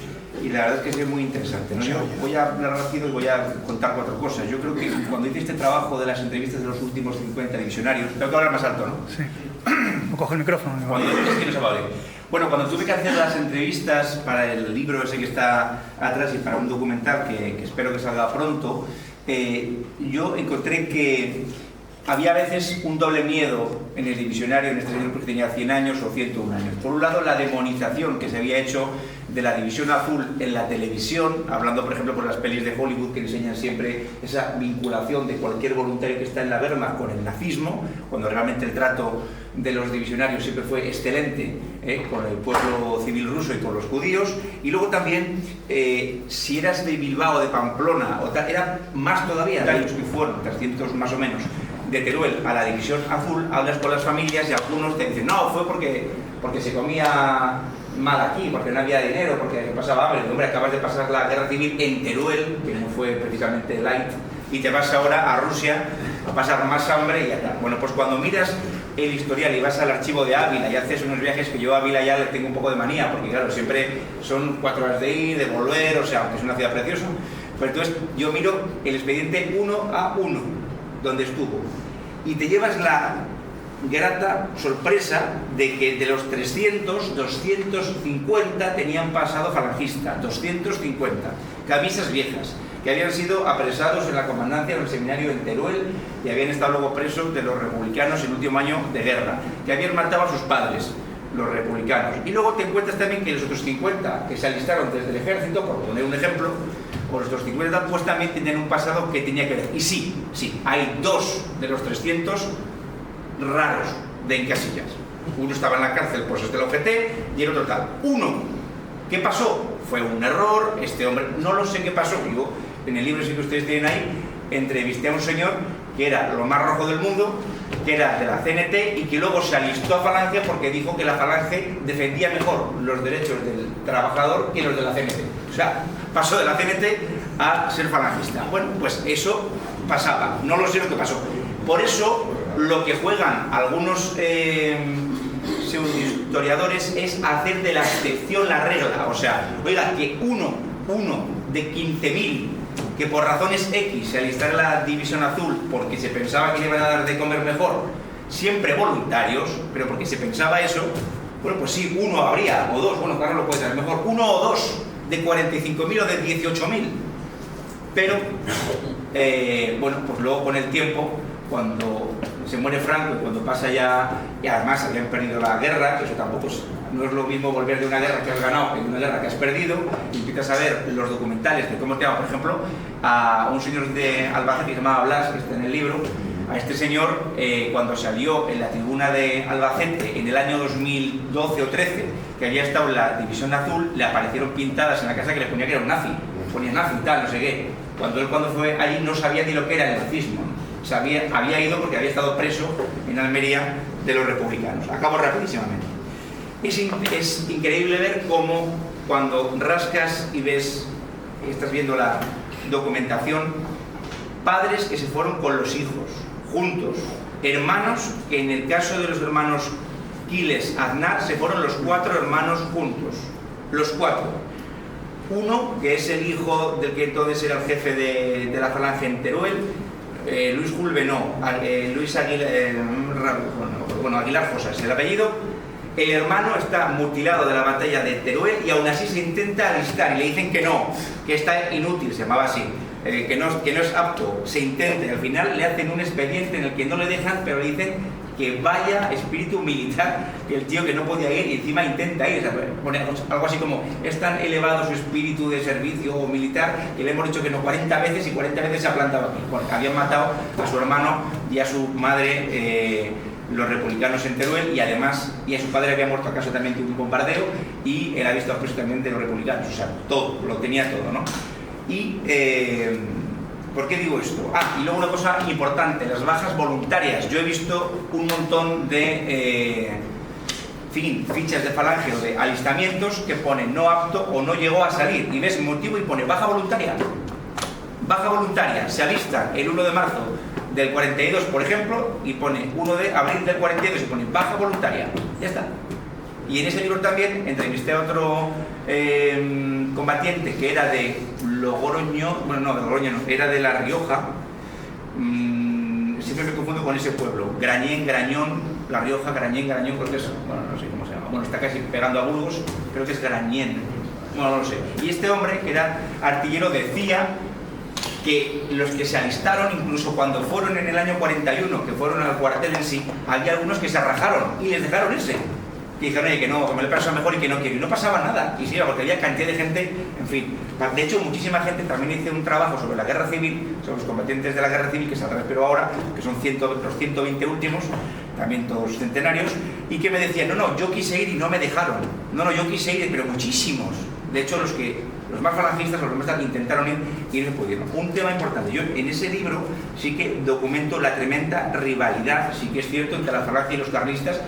y la verdad es que es muy interesante, ¿no? Yo voy a hablar rápido y voy a contar 4 cosas. Yo creo que cuando hice este trabajo de las entrevistas de los últimos 50 divisionarios, tengo que hablar más alto, ¿no? Sí. O coge el micrófono. Es que no se va a oír. Bueno, cuando tuve que hacer las entrevistas para el libro ese que está atrás y para un documental que espero que salga pronto, yo encontré que había a veces un doble miedo en el divisionario, en este señor, porque tenía 100 años o 101 años. Por un lado, la demonización que se había hecho de la división azul en la televisión, hablando, por ejemplo, por las pelis de Hollywood que enseñan siempre esa vinculación de cualquier voluntario que está en la Wehrmacht con el nazismo, cuando realmente el trato de los divisionarios siempre fue excelente con el pueblo civil ruso y con los judíos. Y luego también, si eras de Bilbao, de Pamplona, o tal, era más todavía, de los que fueron, 300 más o menos, de Teruel a la división azul, hablas con las familias y algunos te dicen no, fue porque se comía mal aquí, porque no había dinero, porque pasaba hambre. Hombre, acabas de pasar la guerra civil en Teruel, que no fue precisamente light, y te vas ahora a Rusia a pasar más hambre y ya está. Bueno, pues cuando miras el historial y vas al archivo de Ávila y haces unos viajes que yo a Ávila ya le tengo un poco de manía, porque claro, siempre son 4 horas de ir, de volver, o sea, aunque es una ciudad preciosa, pues entonces yo miro el expediente 1A1, donde estuvo, y te llevas la grata sorpresa de que de los 300, 250 tenían pasado falangista, 250, camisas viejas, que habían sido apresados en la comandancia del seminario en Teruel y habían estado luego presos de los republicanos en el último año de guerra, que habían matado a sus padres, los republicanos. Y luego te encuentras también que los otros 50 que se alistaron desde el ejército, por poner un ejemplo, o los otros 50, pues también tienen un pasado que tenía que ver. Y sí, hay 2 de los 300 raros de encasillas. Uno estaba en la cárcel por ser del OGT y el otro tal. Uno, ¿qué pasó? Fue un error, este hombre, no lo sé qué pasó. Digo, en el libro sí que ustedes tienen ahí, entrevisté a un señor que era lo más rojo del mundo, que era de la CNT y que luego se alistó a Falange porque dijo que la Falange defendía mejor los derechos del trabajador que los de la CNT. O sea, pasó de la CNT a ser falangista. Bueno, pues eso pasaba, no lo sé lo que pasó. Por eso lo que juegan algunos historiadores es hacer de la excepción la regla. O sea, oiga, que uno de 15.000 que por razones X se alistara en la división azul porque se pensaba que le iban a dar de comer mejor, siempre voluntarios, pero porque se pensaba eso, bueno, pues sí, uno habría, o 2, bueno, claro, lo puede ser mejor, 1 o 2 de 45.000 o de 18.000. Pero, bueno, pues luego con el tiempo, cuando se muere Franco y cuando pasa ya, y además habían perdido la guerra, que eso tampoco no es lo mismo volver de una guerra que has ganado que de una guerra que has perdido, y empiezas a ver los documentales de cómo te va, por ejemplo, a un señor de Albacete que se llamaba Blas, que está en el libro. A este señor, cuando salió en la tribuna de Albacete en el año 2012 o 13, que había estado en la división azul, le aparecieron pintadas en la casa que le ponía que era un nazi, ponía nazi y tal, no sé qué. Cuando fue allí no sabía ni lo que era el nazismo, ¿no? Había ido porque había estado preso en Almería de los republicanos. Acabo rapidísimamente. Es increíble ver cómo cuando rascas y ves, estás viendo la documentación, padres que se fueron con los hijos, juntos, hermanos, que en el caso de los hermanos Quiles, Aznar, se fueron los 4 hermanos juntos, los 4. Uno, que es el hijo del que entonces era el jefe de la Falange en Teruel, Luis Julbenó, Luis Aguilar Fosa es el apellido. El hermano está mutilado de la batalla de Teruel y aún así se intenta alistar y le dicen que no, que está inútil, se llamaba así, que no es apto, se intenta y al final le hacen un expediente en el que no le dejan, pero le dicen que vaya espíritu militar, que el tío que no podía ir y encima intenta ir, o sea, pone algo así como, es tan elevado su espíritu de servicio militar que le hemos dicho que no 40 veces y 40 veces se ha plantado aquí. Bueno, habían matado a su hermano y a su madre los republicanos en Teruel y además, y a su padre había muerto a caso también de un bombardeo y él había estado preso también de los republicanos, o sea, todo, lo tenía todo, ¿no? Y ¿por qué digo esto? Y luego una cosa importante, las bajas voluntarias. Yo he visto un montón de fichas de Falange o de alistamientos que ponen no apto o no llegó a salir y ves motivo y pone baja voluntaria. baja voluntaria, se alistan el 1 de marzo del 42, por ejemplo, y pone 1 de abril del 42 y pone baja voluntaria. Ya está. Y en ese libro también entrevisté a otro combatiente que era de Logroño, bueno, no, de Logroño no, era de La Rioja. Siempre me confundo con ese pueblo. Grañén, Grañón, La Rioja, Grañén, Grañón, creo que es, bueno, no sé cómo se llama. Bueno, está casi pegando a Burgos, creo que es Grañén. Bueno, no lo sé. Y este hombre, que era artillero, decía que los que se alistaron, incluso cuando fueron en el año 41, que fueron al cuartel en sí, había algunos que se rajaron y les dejaron irse. Y dijeron, oye, que no, que me lo paso mejor y que no quiero. Y no pasaba nada. Y sí, porque había cantidad de gente, en fin. De hecho, muchísima gente, también hice un trabajo sobre la guerra civil, sobre los combatientes de la guerra civil, que saldrá espero ahora, que son los 120 últimos, también todos centenarios, y que me decían, no, yo quise ir y no me dejaron. No, yo quise ir, pero muchísimos. De hecho, los más falangistas, los más intentaron ir y no pudieron. Un tema importante, yo en ese libro sí que documento la tremenda rivalidad, sí que es cierto, entre la falange y los carlistas,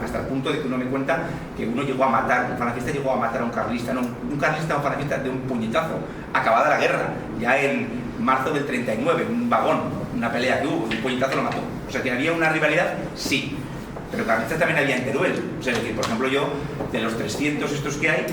hasta el punto de que uno me cuenta que uno llegó a matar, un falangista llegó a matar a un carlista, no, un carlista a un falangista de un puñetazo, acabada la guerra, ya en marzo del 39, un vagón, una pelea que hubo, un puñetazo lo mató. O sea que había una rivalidad, sí. Pero carlistas también había en Teruel. O sea, es decir, por ejemplo, yo, de los 300 estos que hay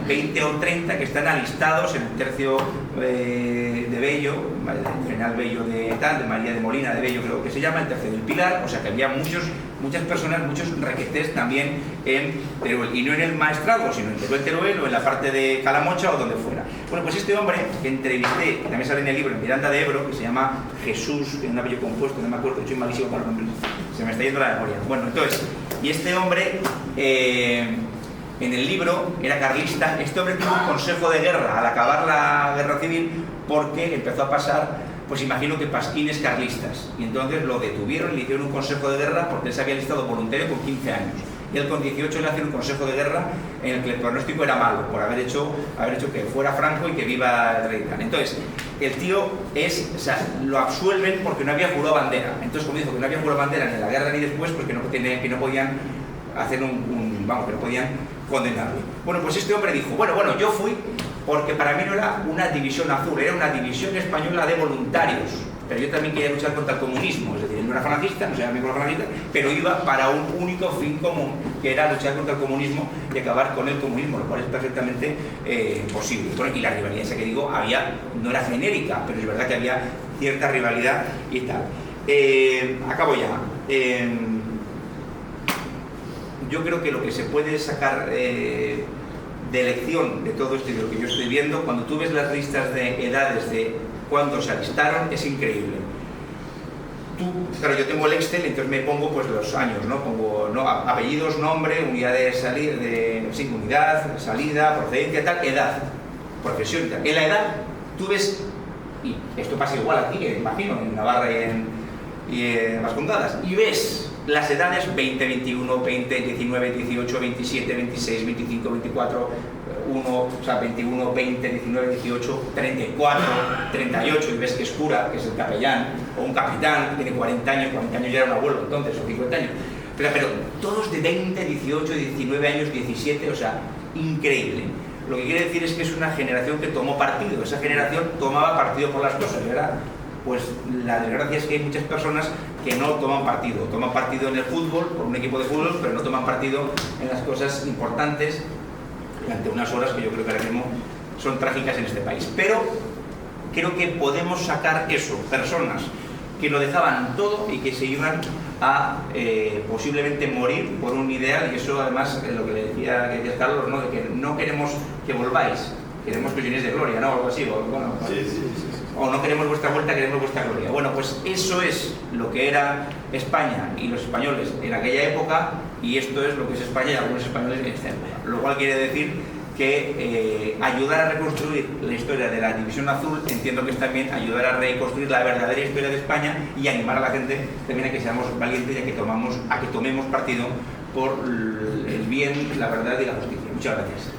20 o 30 que están alistados en el tercio de Bello, el general Bello de María de Molina de Bello creo que se llama, el tercio del Pilar. O sea, que había muchas personas, muchos requetés también en Teruel. Y no en el Maestrazgo, sino en Teruel o en la parte de Calamocha o donde fuera. Bueno, pues este hombre que entrevisté, que también sale en el libro, en Miranda de Ebro, que se llama Jesús, que es un apellido compuesto, no me acuerdo, soy malísimo para los nombres, se me está yendo la memoria. Bueno, entonces, y este hombre, en el libro, era carlista. Este hombre tuvo un consejo de guerra al acabar la guerra civil porque empezó a pasar, pues imagino que pasquines carlistas. Y entonces lo detuvieron y le hicieron un consejo de guerra porque él se había alistado voluntario con 15 años. Y él con 18 le hacía un consejo de guerra en el que el pronóstico era malo, por haber hecho que fuera Franco y que viva el rey. Entonces, el tío lo absuelven porque no había jurado bandera. Entonces, como dijo que no había jurado bandera ni en la guerra ni después, pues que no podían hacer que no podían condenarlo. Bueno, pues este hombre dijo, bueno, yo fui porque para mí no era una división azul, era una división española de voluntarios. Pero yo también quería luchar contra el comunismo, es decir, no era falangista, no era amigo falangista, pero iba para un único fin común, que era luchar contra el comunismo y acabar con el comunismo, lo cual es perfectamente posible. Bueno, y la rivalidad esa que digo, no era genérica, pero es verdad que había cierta rivalidad y tal. Acabo ya. Yo creo que lo que se puede sacar de lección de todo esto y de lo que yo estoy viendo, cuando tú ves las listas de edades de cuando se alistaron, es increíble. Claro, yo tengo el Excel, entonces me pongo pues los años, ¿no? Pongo apellidos, nombre, unidad de salida, unidad, salida, procedencia, tal, edad, profesión y tal. En la edad, tú ves, y esto pasa igual aquí, imagino, en Navarra y en Vascongadas, y ves las edades 20, 21, 20, 19, 18, 27, 26, 25, 24, 21, 20, 19, 18, 34, 38, y ves que es cura, que es el capellán, o un capitán que tiene 40 años ya era un abuelo entonces, o 50 años. Pero todos de 20, 18, 19 años, 17, o sea, increíble. Lo que quiere decir es que es una generación que tomó partido, esa generación tomaba partido por las cosas, ¿verdad? Pues la desgracia es que hay muchas personas que no toman partido en el fútbol, por un equipo de fútbol, pero no toman partido en las cosas importantes durante unas horas que yo creo que ahora mismo son trágicas en este país. Pero creo que podemos sacar eso, personas que lo dejaban todo y que se iban a posiblemente morir por un ideal, y eso además es lo que le decía Carlos, ¿no? De que no queremos que volváis, queremos que os llenéis de gloria, ¿no? O algo así, o no queremos vuestra vuelta, queremos vuestra gloria. Bueno, pues eso es lo que era España y los españoles en aquella época, y esto es lo que es España y algunos españoles en esta época. Lo cual quiere decir que ayudar a reconstruir la historia de la División Azul, entiendo que es también ayudar a reconstruir la verdadera historia de España y animar a la gente también a que seamos valientes y a que tomemos partido por el bien, la verdad y la justicia. Muchas gracias.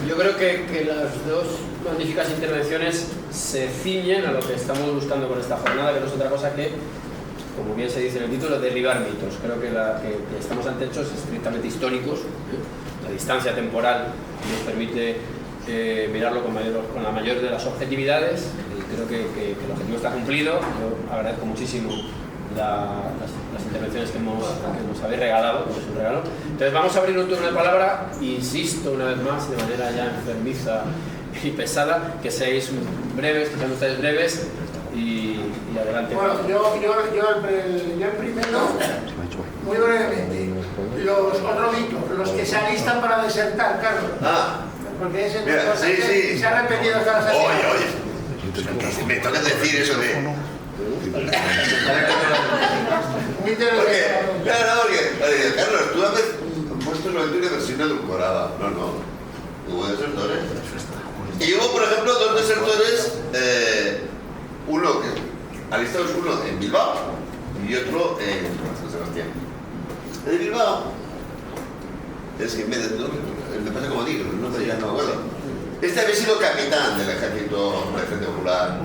Yo creo que las dos magníficas intervenciones se ciñen a lo que estamos buscando con esta jornada, que no es otra cosa que, como bien se dice en el título, derribar mitos. Creo que estamos ante hechos estrictamente históricos. La distancia temporal nos permite mirarlo con la mayor de las objetividades, y creo que el objetivo está cumplido. Yo agradezco muchísimo las intervenciones que nos habéis regalado, que es un regalo. Entonces vamos a abrir un turno de palabra. Insisto una vez más, de manera ya enfermiza y pesada, que seáis breves, que sean ustedes breves, y adelante. Bueno, yo el primero, muy brevemente, los otros mitos, los que se alistan para desertar, Carlos. Porque ese mira, sí. Se ha repetido hasta la sesión. Oye, me toca decir eso de... Muy interesante. Porque, Carlos, tú has puesto la versión edulcorada. No. Hubo desertores. Y hubo, por ejemplo, dos desertores, uno que alistados, uno en Bilbao y otro en San Sebastián. El de Bilbao es que me pasa como digo, no me acuerdo. Este había sido capitán del ejército del Frente Popular.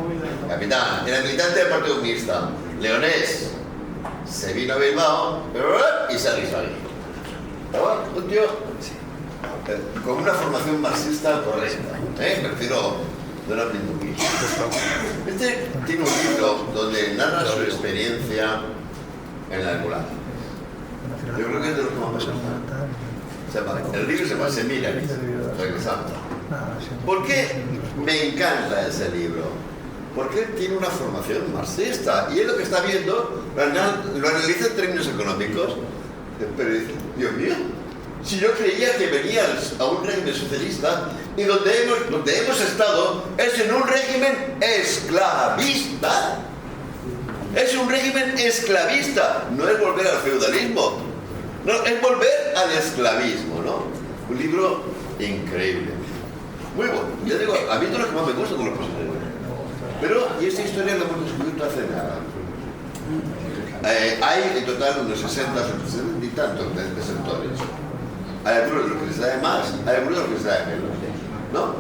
Capitán, era militante del Partido Comunista, leonés. Se vino a Bilbao y se alisó ahí. Un tío con una formación marxista correcta. Me refiero de una pintura. Este tiene un libro donde narra su experiencia en la Gulag. Yo creo que es de los que más me gusta. El libro se llama Semiramis, regresando. ¿Por qué me encanta ese libro? Porque él tiene una formación marxista y él lo que está viendo lo analiza en términos económicos, pero dice, Dios mío, si yo creía que venías a un régimen socialista y donde hemos estado es en un régimen esclavista. Es un régimen esclavista, no es volver al feudalismo, no, es volver al esclavismo, ¿no? Un libro increíble, muy bueno. Ya digo, a mí todo lo que más me gusta con los personajes. Pero, y esta historia la hemos descubierto hace nada. Hay en total unos 60 y tantos desertores. Hay algunos de los que les da de más, hay algunos de los que les da de menos, ¿no?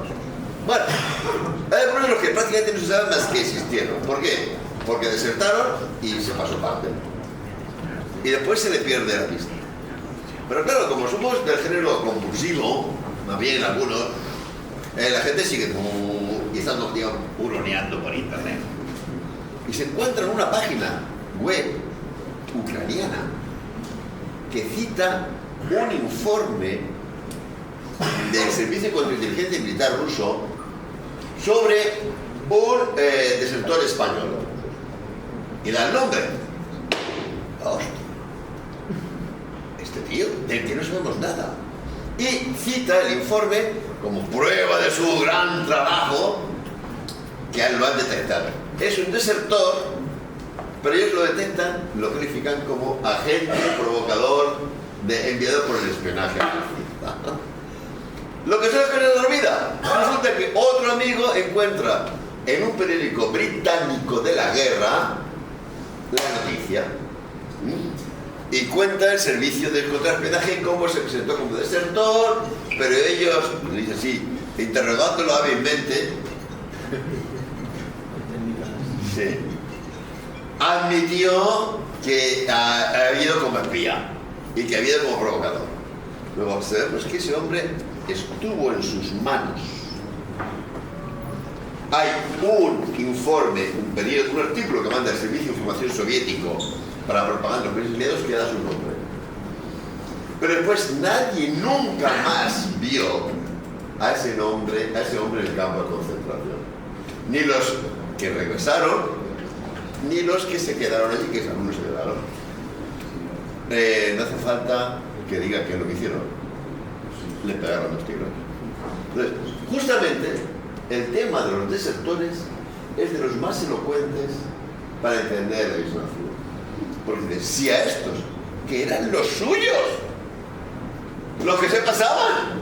Bueno, hay algunos de los que prácticamente no se sabe más que existieron. ¿Por qué? Porque desertaron y se pasó parte. Y después se le pierde la pista. Pero claro, como somos del género compulsivo, más bien algunos, la gente sigue y están, digamos, huroneando por internet. Y se encuentran una página web ucraniana que cita un informe del Servicio de Contrainteligencia Militar ruso sobre un desertor español. Y da el nombre. Hostia. Este tío, del que no sabemos nada. Y cita el informe como prueba de su gran trabajo que lo han detectado. Es un desertor, pero ellos lo detectan, lo califican como agente provocador enviado por el espionaje. Lo que se les queda dormida. Resulta que otro amigo encuentra en un periódico británico de la guerra la noticia. Y cuenta el servicio de contraespionaje cómo se presentó como desertor, pero ellos, dice así, interrogándolo hábilmente, sí, admitió que había ido como espía y que había ido como provocador. Luego observamos que ese hombre estuvo en sus manos. Hay un informe, un artículo que manda el Servicio de Información Soviético para propaganda los países aliados que da su nombre. Pero después nadie nunca más vio a ese hombre en el campo de concentración. Ni los que regresaron, ni los que se quedaron allí, que algunos se quedaron. No hace falta que diga qué es lo que hicieron. Le pegaron los tiros. Entonces, justamente, el tema de los desertores es de los más elocuentes para entender la disonancia. Porque dice, si a estos, que eran los suyos, los que se pasaban,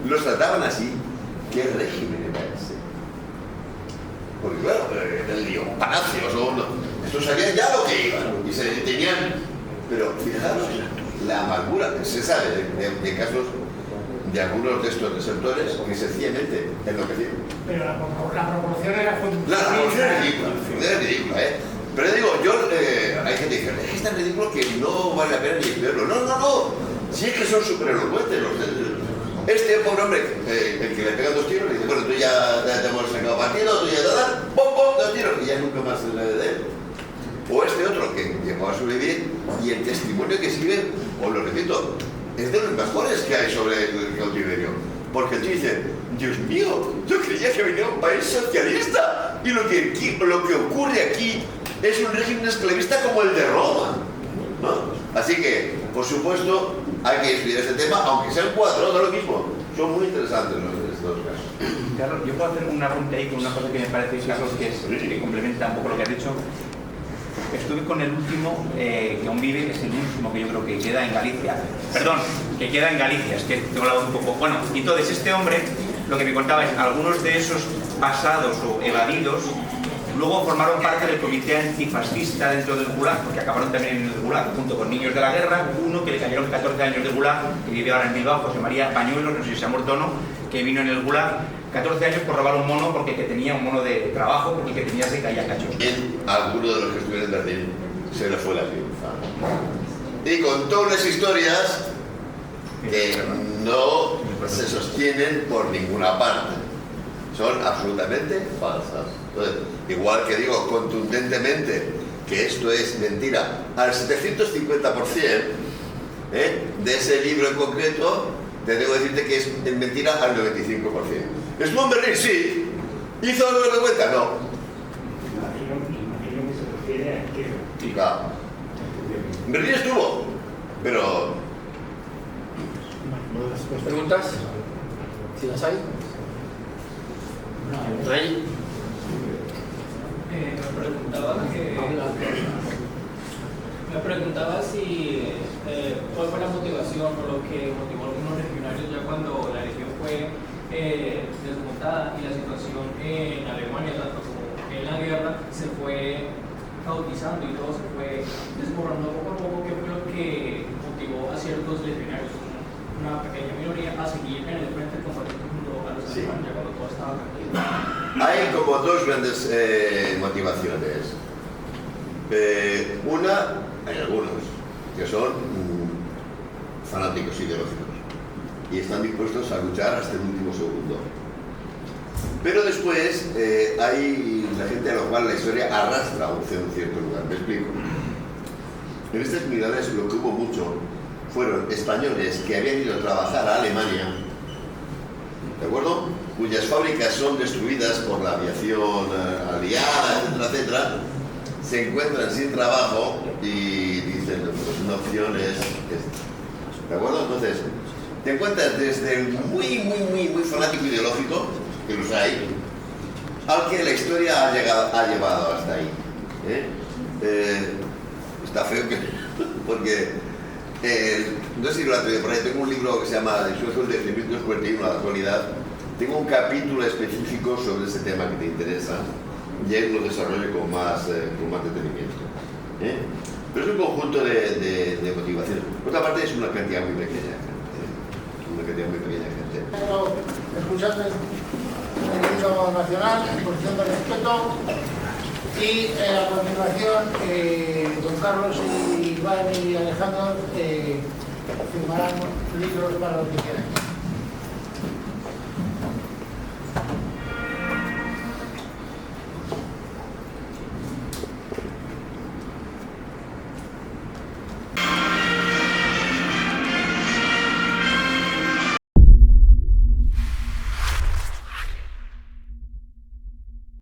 los trataban así, ¿qué régimen era ese? Porque claro, el lío, palacios o no, estos sabían ya lo que iban y se tenían, pero fijaros la amargura, se sabe de casos de algunos de estos receptores que sencillamente enloquecieron. Pero la proporción era La proporción es ridícula, ¿eh? Pero digo, hay gente que dice, es tan ridículo que no vale la pena ni estudiarlo. No. Si es que son súper elocuentes los este pobre hombre, el que le pega 2 tiros, le dice, bueno, tú ya te hemos sacado partido, tú ya te das, ¡pum, pum! 2 tiros, y ya nunca más se le de él. O este otro que llegó a sobrevivir y el testimonio que escribe, os lo repito, es de los mejores que hay sobre el cautiverio. Porque el tío dice, Dios mío, yo creía que venía un país socialista y lo que ocurre aquí es un régimen esclavista como el de Roma, ¿no? Así que, por supuesto, hay que estudiar este tema, aunque sean 4, da lo mismo. Son muy interesantes estos casos. Carlos, yo puedo hacer un apunte ahí con una cosa que me parece, Carlos, que complementa un poco lo que has dicho. Estuve con el último que aún vive, que es el último que yo creo que queda en Galicia. Perdón, que queda en Galicia, es que te he hablado un poco. Bueno, entonces este hombre, lo que me contaba es algunos de esos pasados o evadidos luego formaron parte del comité antifascista dentro del Gulag, porque acabaron también en el Gulag, junto con niños de la guerra, uno que le cayeron 14 años de Gulag, que vive ahora en Bilbao, José María Pañuelos, no sé si se ha muerto o no, que vino en el Gulag 14 años por robar un mono porque que tenía un mono de trabajo, porque que tenía se caía cachos. Alguno de los que estuvieron en Berlín se le fue la pinza. Y contó unas historias que no se sostienen por ninguna parte. Son absolutamente falsas. Entonces, igual que digo contundentemente que esto es mentira al 750%, de ese libro en concreto, te debo decirte que es mentira al 95%. ¿Estuvo en Berlín? Sí. ¿Hizo algo de cuenta? No. Claro. En Berlín estuvo, pero... ¿Preguntas? ¿Si las hay? ¿Rey? Me preguntaba si cuál fue la motivación o lo que motivó a algunos legionarios ya cuando la legión fue desmontada y la situación en Alemania, tanto como en la guerra, se fue cautizando y todo se fue desborrando poco a poco. ¿Qué fue lo que motivó a ciertos legionarios, una pequeña minoría, a seguir en el frente combatiendo junto a los alemanes ya cuando todo estaba tranquilo? Hay como 2 grandes motivaciones. Una, hay algunos que son fanáticos ideológicos y están dispuestos a luchar hasta el último segundo. Pero después hay la gente a la cual la historia arrastra a un cierto lugar. Me explico. En estas unidades lo que hubo mucho fueron españoles que habían ido a trabajar a Alemania, ¿de acuerdo?, cuyas fábricas son destruidas por la aviación aliada, etcétera, etcétera, se encuentran sin trabajo y dicen, pues una opción es esta. ¿De acuerdo? Entonces, te encuentras desde el muy fanático ideológico, que los hay, al que la historia ha llevado hasta ahí. Está feo que... porque... no sé si lo han traído por ahí, tengo un libro que se llama El sueño de 1941 a la actualidad. Tengo un capítulo específico sobre ese tema que te interesa y ahí lo desarrollo con más detenimiento. Pero es un conjunto de motivaciones. Por otra parte, es una cantidad muy pequeña de gente. Una cantidad muy pequeña de gente. Pero escuchando el derecho nacional, en posición de respeto, y a continuación don Carlos y Iván y Alejandro firmarán libros para los que quieran.